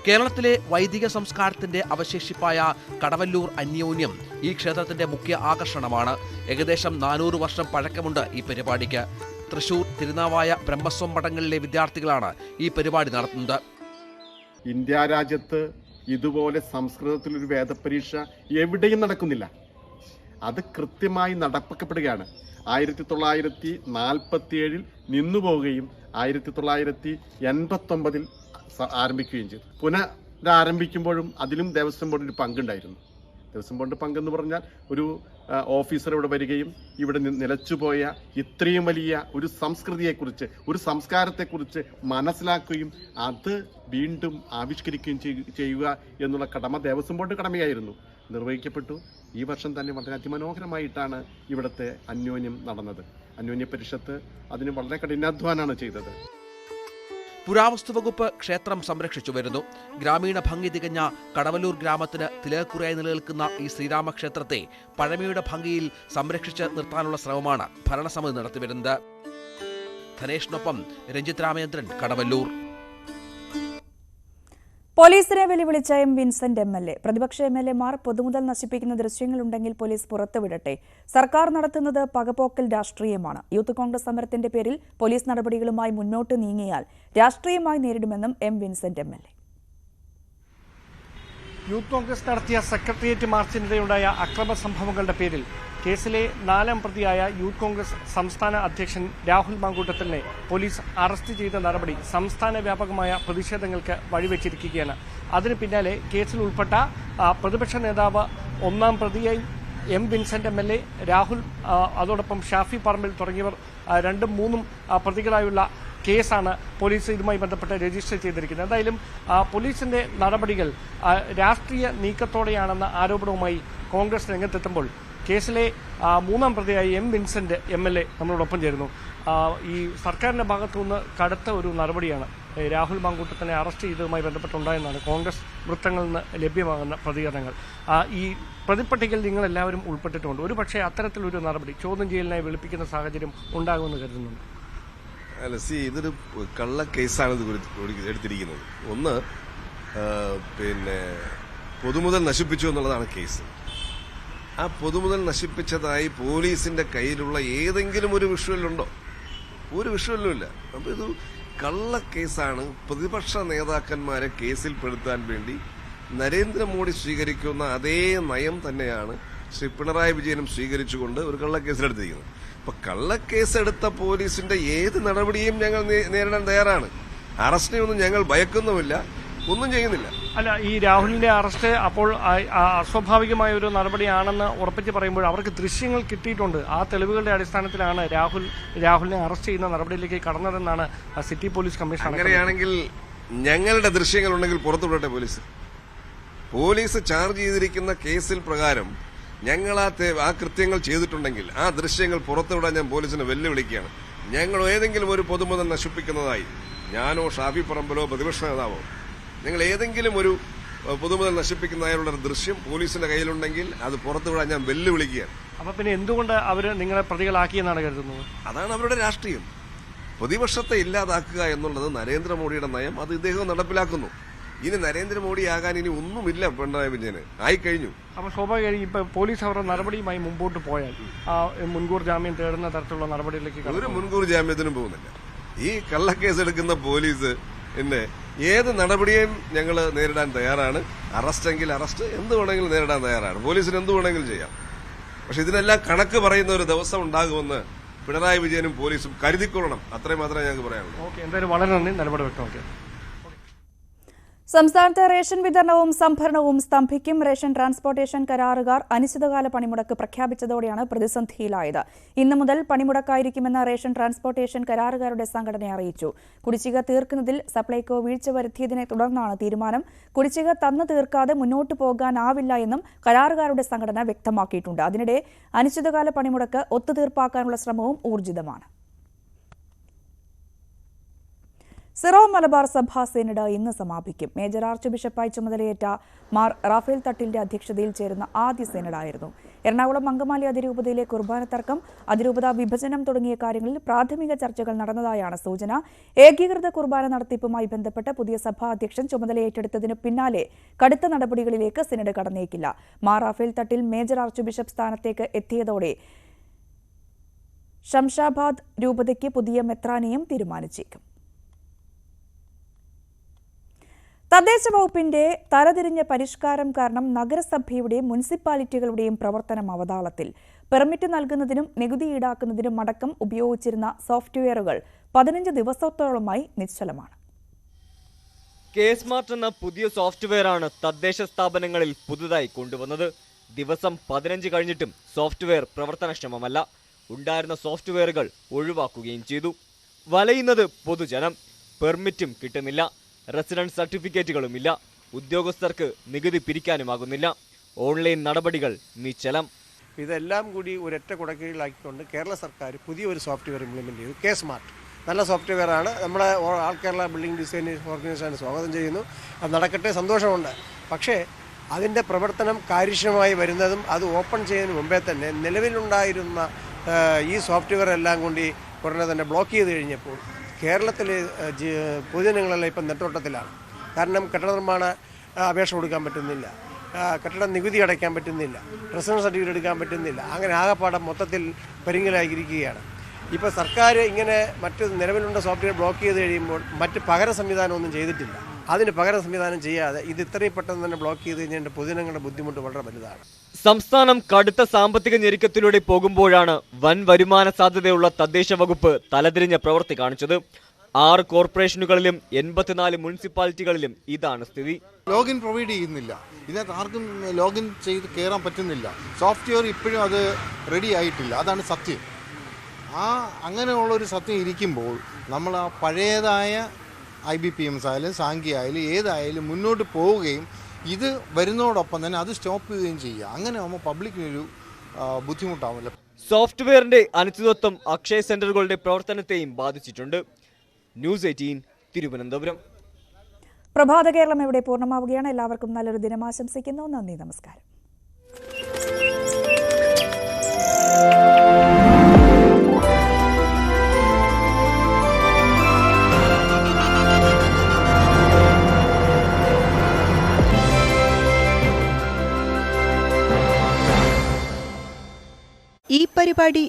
കേരളത്തിലെ വൈദിക സംസ്കാരത്തിന്റെ അവശേഷിപ്പായ കടവല്ലൂർ അന്യോന്യം ഈ ക്ഷേത്രത്തിന്റെ മുഖ്യ ആകർഷണമാണ്. ഏകദേശം 400 വർഷം പഴക്കമുണ്ട് ഈ പരിപാടിക്ക്. തൃശൂർ, തിരുനാവായ, ബ്രഹ്മസ്വം മഠങ്ങളിലെ വിദ്യാർത്ഥികളാണ് ഈ പരിപാടി നടത്തുന്നത്. ഇന്ത്യ രാജ്യത്ത് ഇതുപോലെ സംസ്കൃതത്തിലൊരു വേദപരീക്ഷ എവിടെയും നടക്കുന്നില്ല. അത് കൃത്യമായി നടപ്പാക്കപ്പെടുകയാണ്. 1947 നിന്നുപോവുകയും 1989 ആരംഭിക്കുകയും ചെയ്തു. പുനരാരംഭിക്കുമ്പോഴും അതിലും ദേവസ്വം ബോർഡിന് പങ്കുണ്ടായിരുന്നു. ദേവസ്വം ബോർഡിന്റെ പങ്കെന്ന് പറഞ്ഞാൽ ഒരു ഓഫീസർ ഇവിടെ വരികയും ഇവിടെ നിലച്ചുപോയ ഇത്രയും വലിയ ഒരു സംസ്കൃതിയെക്കുറിച്ച്, ഒരു സംസ്കാരത്തെക്കുറിച്ച് മനസ്സിലാക്കുകയും അത് വീണ്ടും ആവിഷ്കരിക്കുകയും ചെയ്യുക എന്നുള്ള കടമ ദേവസ്വം ബോർഡ് കടമയായിരുന്നു. നിർവഹിക്കപ്പെട്ടു. ഈ വർഷം തന്നെ വളരെ അതിമനോഹരമായിട്ടാണ് ഇവിടുത്തെ അന്യോന്യം നടന്നത്. അന്യോന്യ പരിഷത്ത് അതിന് വളരെ കഠിനാധ്വാനമാണ് ചെയ്തത്. പുരാവസ്തു വകുപ്പ് ക്ഷേത്രം സംരക്ഷിച്ചു വരുന്നു. ഗ്രാമീണ ഭംഗി തികഞ്ഞ കടവല്ലൂർ ഗ്രാമത്തിന് തിലകക്കുറിയായി നിലനിൽക്കുന്ന ഈ ശ്രീരാമക്ഷേത്രത്തെ പഴമയുടെ ഭംഗിയിൽ സംരക്ഷിച്ച് നിർത്താനുള്ള ശ്രമമാണ് ഭരണസമിതി നടത്തിവരുന്നത്. ധനേഷിനൊപ്പം രഞ്ജിത് രാമേന്ദ്രൻ, കടവല്ലൂർ. പോലീസിനെ വെല്ലുവിളിച്ച എം വിൻസെന്റ് MLA. പ്രതിപക്ഷ MLAമാർ പൊതുമുതൽ നശിപ്പിക്കുന്ന ദൃശ്യങ്ങളുണ്ടെങ്കിൽ പോലീസ് പുറത്തുവിടട്ടെ. സർക്കാർ നടത്തുന്നത് പകപോക്കൽ രാഷ്ട്രീയമാണ്. യൂത്ത് കോൺഗ്രസ് സമരത്തിന്റെ പേരിൽ പോലീസ് നടപടികളുമായി മുന്നോട്ട് നീങ്ങിയാൽ രാഷ്ട്രീയമായി നേരിടുമെന്നും M Vincent MLA. Youth Congress നടത്തിയ സെക്രട്ടേറിയറ്റ് മാർച്ചിനിടെയുണ്ടായ അക്രമ സംഭവങ്ങളുടെ പേരിൽ കേസിലെ 4ാം പ്രതിയായ യൂത്ത് കോൺഗ്രസ് സംസ്ഥാന അധ്യക്ഷൻ രാഹുൽ മാങ്കൂട്ടത്തിലിനെ പോലീസ് അറസ്റ്റ് ചെയ്ത നടപടി സംസ്ഥാന വ്യാപകമായ പ്രതിഷേധങ്ങൾക്ക് വഴിവെച്ചിരിക്കുകയാണ്. അതിന് പിന്നാലെ കേസിൽ ഉൾപ്പെട്ട പ്രതിപക്ഷ നേതാവ് 1ാം പ്രതിയായി എം വിൻസെന്റ് MLA, രാഹുൽ, അതോടൊപ്പം ഷാഫി പറമ്പിൽ തുടങ്ങിയവർ 2ഉം 3ഉം പ്രതികളായുള്ള കേസാണ് പോലീസ് ഇതുമായി ബന്ധപ്പെട്ട് രജിസ്റ്റർ ചെയ്തിരിക്കുന്നത്. എന്തായാലും പോലീസിന്റെ നടപടികൾ രാഷ്ട്രീയ നീക്കത്തോടെയാണെന്ന ആരോപണവുമായി കോൺഗ്രസ് രംഗത്തെത്തുമ്പോൾ കേസിലെ മൂന്നാം പ്രതിയായ എം വിൻസെന്റ് MLA നമ്മളോടൊപ്പം ചേരുന്നു. ഈ സർക്കാരിന്റെ ഭാഗത്തുനിന്ന് കടുത്ത ഒരു നടപടിയാണ് രാഹുൽ മാങ്കൂട്ടത്തിനെ അറസ്റ്റ് ചെയ്തതുമായി ബന്ധപ്പെട്ടുണ്ടായെന്നാണ് കോൺഗ്രസ് വൃത്തങ്ങളിൽ നിന്ന് ലഭ്യമാകുന്ന പ്രതികരണങ്ങൾ. ഈ പ്രതിപട്ടികയിൽ നിങ്ങളെല്ലാവരും ഉൾപ്പെട്ടിട്ടുണ്ട്. ഒരു പക്ഷേ അത്തരത്തിലൊരു നടപടി ചോദ്യം ചെയ്യലിനായി വിളിപ്പിക്കുന്ന സാഹചര്യം ഉണ്ടാകുമെന്ന് കരുതുന്നുണ്ട്. അല്ല, ഇതൊരു കള്ള കേസാണ് ഇത് എടുത്തിരിക്കുന്നത്. ഒന്ന്, പിന്നെ പൊതുമുതൽ നശിപ്പിച്ചു എന്നുള്ളതാണ് കേസ്. ആ പൊതുമുതൽ നശിപ്പിച്ചതായി പോലീസിന്റെ കയ്യിലുള്ള ഏതെങ്കിലും ഒരു വിഷ്വലുണ്ടോ? ഒരു വിഷ്വലുമില്ല. അപ്പൊ ഇത് കള്ള കേസാണ്. പ്രതിപക്ഷ നേതാക്കന്മാരെ കേസിൽ പെടുത്താൻ വേണ്ടി നരേന്ദ്രമോദി സ്വീകരിക്കുന്ന അതേ നയം തന്നെയാണ് ശ്രീ പിണറായി വിജയനും സ്വീകരിച്ചുകൊണ്ട് ഒരു കള്ളക്കേസിലെടുത്തിരിക്കുന്നത്. അപ്പൊ കള്ളക്കേസെടുത്ത പോലീസിന്റെ ഏത് നടപടിയും ഞങ്ങൾ നേരിടാൻ തയ്യാറാണ്. അറസ്റ്റിനെയൊന്നും ഞങ്ങൾ ഭയക്കുന്നുമില്ല, ഒന്നും ചെയ്യുന്നില്ല. അല്ല, ഈ രാഹുലിന്റെ അറസ്റ്റ് അപ്പോൾ അസ്വാഭാവികമായ ഒരു നടപടിയാണെന്ന് ഉറപ്പിച്ച് പറയുമ്പോൾ അവർക്ക് ദൃശ്യങ്ങൾ കിട്ടിയിട്ടുണ്ട്. ആ തെളിവുകളുടെ അടിസ്ഥാനത്തിലാണ് രാഹുലിനെ അറസ്റ്റ് ചെയ്യുന്ന നടപടിയിലേക്ക് കടന്നതെന്നാണ് സിറ്റി പോലീസ് കമ്മീഷണർ. അങ്ങനെയാണെങ്കിൽ ഞങ്ങളുടെ ദൃശ്യങ്ങൾ ഉണ്ടെങ്കിൽ പുറത്തുവിടട്ടെ പോലീസ് ചാർജ് ചെയ്തിരിക്കുന്ന കേസിൽ പ്രകാരം ഞങ്ങൾ ആ കൃത്യങ്ങൾ ചെയ്തിട്ടുണ്ടെങ്കിൽ ആ ദൃശ്യങ്ങൾ പുറത്തുവിടാൻ ഞാൻ പോലീസിനെ വെല്ലുവിളിക്കുകയാണ്. ഞങ്ങൾ ഏതെങ്കിലും ഒരു പൊതുമുതൽ നശിപ്പിക്കുന്നതായി ഞാനോ ഷാഫി പറമ്പലോ പ്രതിപക്ഷ നേതാവോ നിങ്ങൾ ഏതെങ്കിലും ഒരു പൊതുമുതൽ നശിപ്പിക്കുന്നതായുള്ള ദൃശ്യം പോലീസിന്റെ കയ്യിലുണ്ടെങ്കിൽ അത് പുറത്തുവിടാൻ ഞാൻ വെല്ലുവിളിക്കുകയാണ്. അപ്പൊ പിന്നെ എന്തുകൊണ്ട് അവർ നിങ്ങളെ പ്രതികളാക്കിയെന്നാണ് കരുതുന്നത്? അതാണ് അവരുടെ രാഷ്ട്രീയം. പ്രതിപക്ഷത്തെ ഇല്ലാതാക്കുക എന്നുള്ളത് നരേന്ദ്രമോദിയുടെ നയം. അത് ഇദ്ദേഹം നടപ്പിലാക്കുന്നു. ഇനി നരേന്ദ്രമോദി ആകാൻ ഇനി ഒന്നുമില്ല പിണറായി വിജയന്, ആയിക്കഴിഞ്ഞു. അപ്പൊ സ്വാഭാവികമായി ഇപ്പൊ പോലീസ് അവരുടെ നടപടിയുമായി മുമ്പോട്ട് പോയാൽ മുൻകൂർ ജാമ്യം തേടുന്ന തരത്തിലുള്ള നടപടിയിലേക്ക് ഒരു മുൻകൂർ ജാമ്യത്തിനും പോകുന്നില്ല. ഈ കള്ളക്കേസ് എടുക്കുന്ന പോലീസ് ഏത് നടപടിയും ഞങ്ങൾ നേരിടാൻ തയ്യാറാണ്. അറസ്റ്റെങ്കിൽ അറസ്റ്റ്, എന്ത് വേണമെങ്കിലും നേരിടാൻ തയ്യാറാണ്. പോലീസിന് എന്ത് വേണമെങ്കിലും ചെയ്യാം. പക്ഷെ ഇതിനെല്ലാം കണക്ക് പറയുന്ന ഒരു ദിവസം ഉണ്ടാകുമെന്ന് പിണറായി വിജയനും പോലീസും കരുതിക്കൊള്ളണം. അത്രയും മാത്രമേ ഞങ്ങൾക്ക് പറയാനുള്ളൂ. എന്തായാലും വളരെ നന്ദി, നിലപാട് വ്യക്തമാക്കി. സംസ്ഥാനത്ത് റേഷൻ വിതരണവും സംഭരണവും സ്തംഭിക്കും. റേഷൻ ട്രാൻസ്പോർട്ടേഷൻ കരാറുകാർ അനിശ്ചിതകാല പണിമുടക്ക് പ്രഖ്യാപിച്ചതോടെയാണ് പ്രതിസന്ധിയിലായത്. ഇന്നു മുതൽ പണിമുടക്കായിരിക്കുമെന്ന് റേഷൻ ട്രാൻസ്പോർട്ടേഷൻ കരാറുകാരുടെ സംഘടന അറിയിച്ചു. കുടിശ്ശിക തീർക്കുന്നതിൽ സപ്ലൈകോ വീഴ്ച വരുത്തിയതിനെ തുടർന്നാണ് തീരുമാനം. കുടിശ്ശിക തന്നു തീർക്കാതെ മുന്നോട്ടു പോകാനാവില്ല എന്നും കരാറുകാരുടെ സംഘടന വ്യക്തമാക്കിയിട്ടുണ്ട്. അതിനിടെ അനിശ്ചിതകാല പണിമുടക്ക് ഒത്തുതീർപ്പാക്കാനുള്ള ശ്രമവും ഊർജിതമാണ്. സിറോ മലബാർ സഭ സിനഡ് ഇന്ന് സമാപിക്കും. മേജർ ആർച്ച് ബിഷപ്പായി ചുമതലയേറ്റ മാർ റാഫേൽ തട്ടിലിന്റെ അധ്യക്ഷതയിൽ ചേരുന്ന ആദ്യ സിനഡായിരുന്നു. എറണാകുളം അങ്കമാലി അതിരൂപതയിലെ കുർബാന തർക്കം, അതിരൂപത വിഭജനം തുടങ്ങിയ കാര്യങ്ങളിൽ പ്രാഥമിക ചർച്ചകൾ നടന്നതായാണ് സൂചന. ഏകീകൃത കുർബാന നടത്തിപ്പുമായി ബന്ധപ്പെട്ട് പുതിയ സഭാ അധ്യക്ഷൻ ചുമതലയേറ്റെടുത്തതിനു പിന്നാലെ കടുത്ത നടപടികളിലേക്ക് synod കടന്നേക്കില്ല. Mar Raphael Thattil major arch bishop സ്ഥാനത്തേക്ക് എത്തിയതോടെ ശംഷാബാദ് രൂപതയ്ക്ക് പുതിയ മെത്രാനെയും തീരുമാനിച്ചേക്കും. തദ്ദേശ വകുപ്പിന്റെ തലതിരിഞ്ഞ പരിഷ്കാരം കാരണം നഗരസഭയുടെയും മുനിസിപ്പാലിറ്റികളുടെയും പ്രവർത്തനം അവതാളത്തിൽ. പെർമിറ്റ് നൽകുന്നതിനും നികുതി ഈടാക്കുന്നതിനും അടക്കം ഉപയോഗിച്ചിരുന്ന സോഫ്റ്റ്വെയറുകൾ 15 ദിവസത്തോളമായി നിശ്ചലമാണ്. കെ-സ്മാർട്ട് എന്ന പുതിയ സോഫ്റ്റ്വെയറാണ് തദ്ദേശ സ്ഥാപനങ്ങളിൽ പുതുതായി കൊണ്ടുവന്നത്. ദിവസം 15 കഴിഞ്ഞിട്ടും സോഫ്റ്റ്വെയർ പ്രവർത്തനക്ഷമമല്ല. ഉണ്ടായിരുന്ന സോഫ്റ്റ്വെയറുകൾ ഒഴിവാക്കുകയും ചെയ്തു. വലയുന്നത് പൊതുജനം. പെർമിറ്റും കിട്ടുന്നില്ല, റെസിഡൻസ് സർട്ടിഫിക്കറ്റുകളുമില്ല, ഉദ്യോഗസ്ഥർക്ക് നികുതി പിരിക്കാനുമാകുന്നില്ല. ഓൺലൈൻ നടപടികൾ നിശ്ചലം. ഇതെല്ലാം കൂടി ഒരൊറ്റ കുടക്കീഴിലാക്കിക്കൊണ്ട് കേരള സർക്കാർ പുതിയൊരു സോഫ്റ്റ്വെയർ ഇംപ്ലിമെന്റ് ചെയ്തു. കെ-സ്മാർട്ട് നല്ല സോഫ്റ്റ്വെയർ ആണ്. നമ്മുടെ ആൾ കേരള ബിൽഡിംഗ് ഡിസൈൻ ഓർഗനൈസേഷൻ സ്വാഗതം ചെയ്യുന്നു. അത് നടക്കട്ടെ, സന്തോഷമുണ്ട്. പക്ഷേ അതിൻ്റെ പ്രവർത്തനം കാര്യക്ഷമമായി വരുന്നതും അത് ഓപ്പൺ ചെയ്യുന്നതിന് മുമ്പേ തന്നെ നിലവിലുണ്ടായിരുന്ന ഈ സോഫ്റ്റ്വെയർ എല്ലാം കൂടി ഉടനെ തന്നെ ബ്ലോക്ക് ചെയ്ത് കഴിഞ്ഞപ്പോൾ കേരളത്തിലെ പൊതുജനങ്ങളെല്ലാം ഇപ്പം നെട്ടോട്ടത്തിലാണ്. കാരണം കെട്ടിട നിർമ്മാണ അപേക്ഷ കൊടുക്കാൻ പറ്റുന്നില്ല, കെട്ടിട നികുതി അടയ്ക്കാൻ പറ്റുന്നില്ല, റെസിഡൻസ് സർട്ടിഫിക്കറ്റ് എടുക്കാൻ പറ്റുന്നില്ല. അങ്ങനെ ആകെപ്പാടം മൊത്തത്തിൽ പരിങ്ങലായിരിക്കുകയാണ്. ഇപ്പോൾ സർക്കാർ ഇങ്ങനെ മറ്റ് നിലവിലുള്ള സോഫ്റ്റ്വെയർ ബ്ലോക്ക് ചെയ്ത് കഴിയുമ്പോൾ മറ്റ് പകര സംവിധാനമൊന്നും ചെയ്തിട്ടില്ല. അതിന് പകര സംവിധാനം ചെയ്യാതെ ഇത് ഇത്രയും പെട്ടെന്ന് തന്നെ ബ്ലോക്ക് ചെയ്ത് കഴിഞ്ഞാൽ പൊതുജനങ്ങളുടെ ബുദ്ധിമുട്ട് വളരെ വലുതാണ്. സംസ്ഥാനം കടുത്ത സാമ്പത്തിക ഞെരുക്കത്തിലൂടെ പോകുമ്പോഴാണ് വൻ വരുമാന സാധ്യതയുള്ള തദ്ദേശ വകുപ്പ് തലതിരിഞ്ഞ പ്രവൃത്തി കാണിച്ചത്. 6 കോർപ്പറേഷനുകളിലും 84 മുനിസിപ്പാലിറ്റികളിലും ഇതാണ് സ്ഥിതി. ലോഗിൻ പ്രൊവൈഡ് ചെയ്യുന്നില്ല. ഇതിനകത്ത് ആർക്കും ലോഗിൻ ചെയ്ത് കയറാൻ പറ്റുന്നില്ല. സോഫ്റ്റ്വെയർ ഇപ്പോഴും അത് റെഡി ആയിട്ടില്ല. അതാണ് സത്യം. അങ്ങനെയുള്ളൊരു സത്യം ഇരിക്കുമ്പോൾ നമ്മൾ ആ പഴയതായ IBPMs ആയാലും സാങ്കി ആയാലും ഏതായാലും മുന്നോട്ട് പോവുകയും ഇത് വരുന്നതോടൊപ്പം തന്നെ അത് സ്റ്റോപ്പ് ചെയ്യുകയും ചെയ്യുക. അങ്ങനെ ആകുമ്പോൾ പബ്ലിക്കിനൊരു ബുദ്ധിമുട്ടാവില്ല. സോഫ്റ്റ്വെയറിന്റെ അനിശ്ചിതത്വം അക്ഷയ സെന്ററുകളുടെ പ്രവർത്തനത്തെയും ബാധിച്ചിട്ടുണ്ട്. ന്യൂസ് 18 തിരുവനന്തപുരം. പ്രഭാത കേരളം ഇവിടെ പൂർണ്ണമാവുകയാണ്. എല്ലാവർക്കും നല്ലൊരു ദിനം ആശംസിക്കുന്നു. നന്ദി, നമസ്കാരം. ഈ പരിപാടി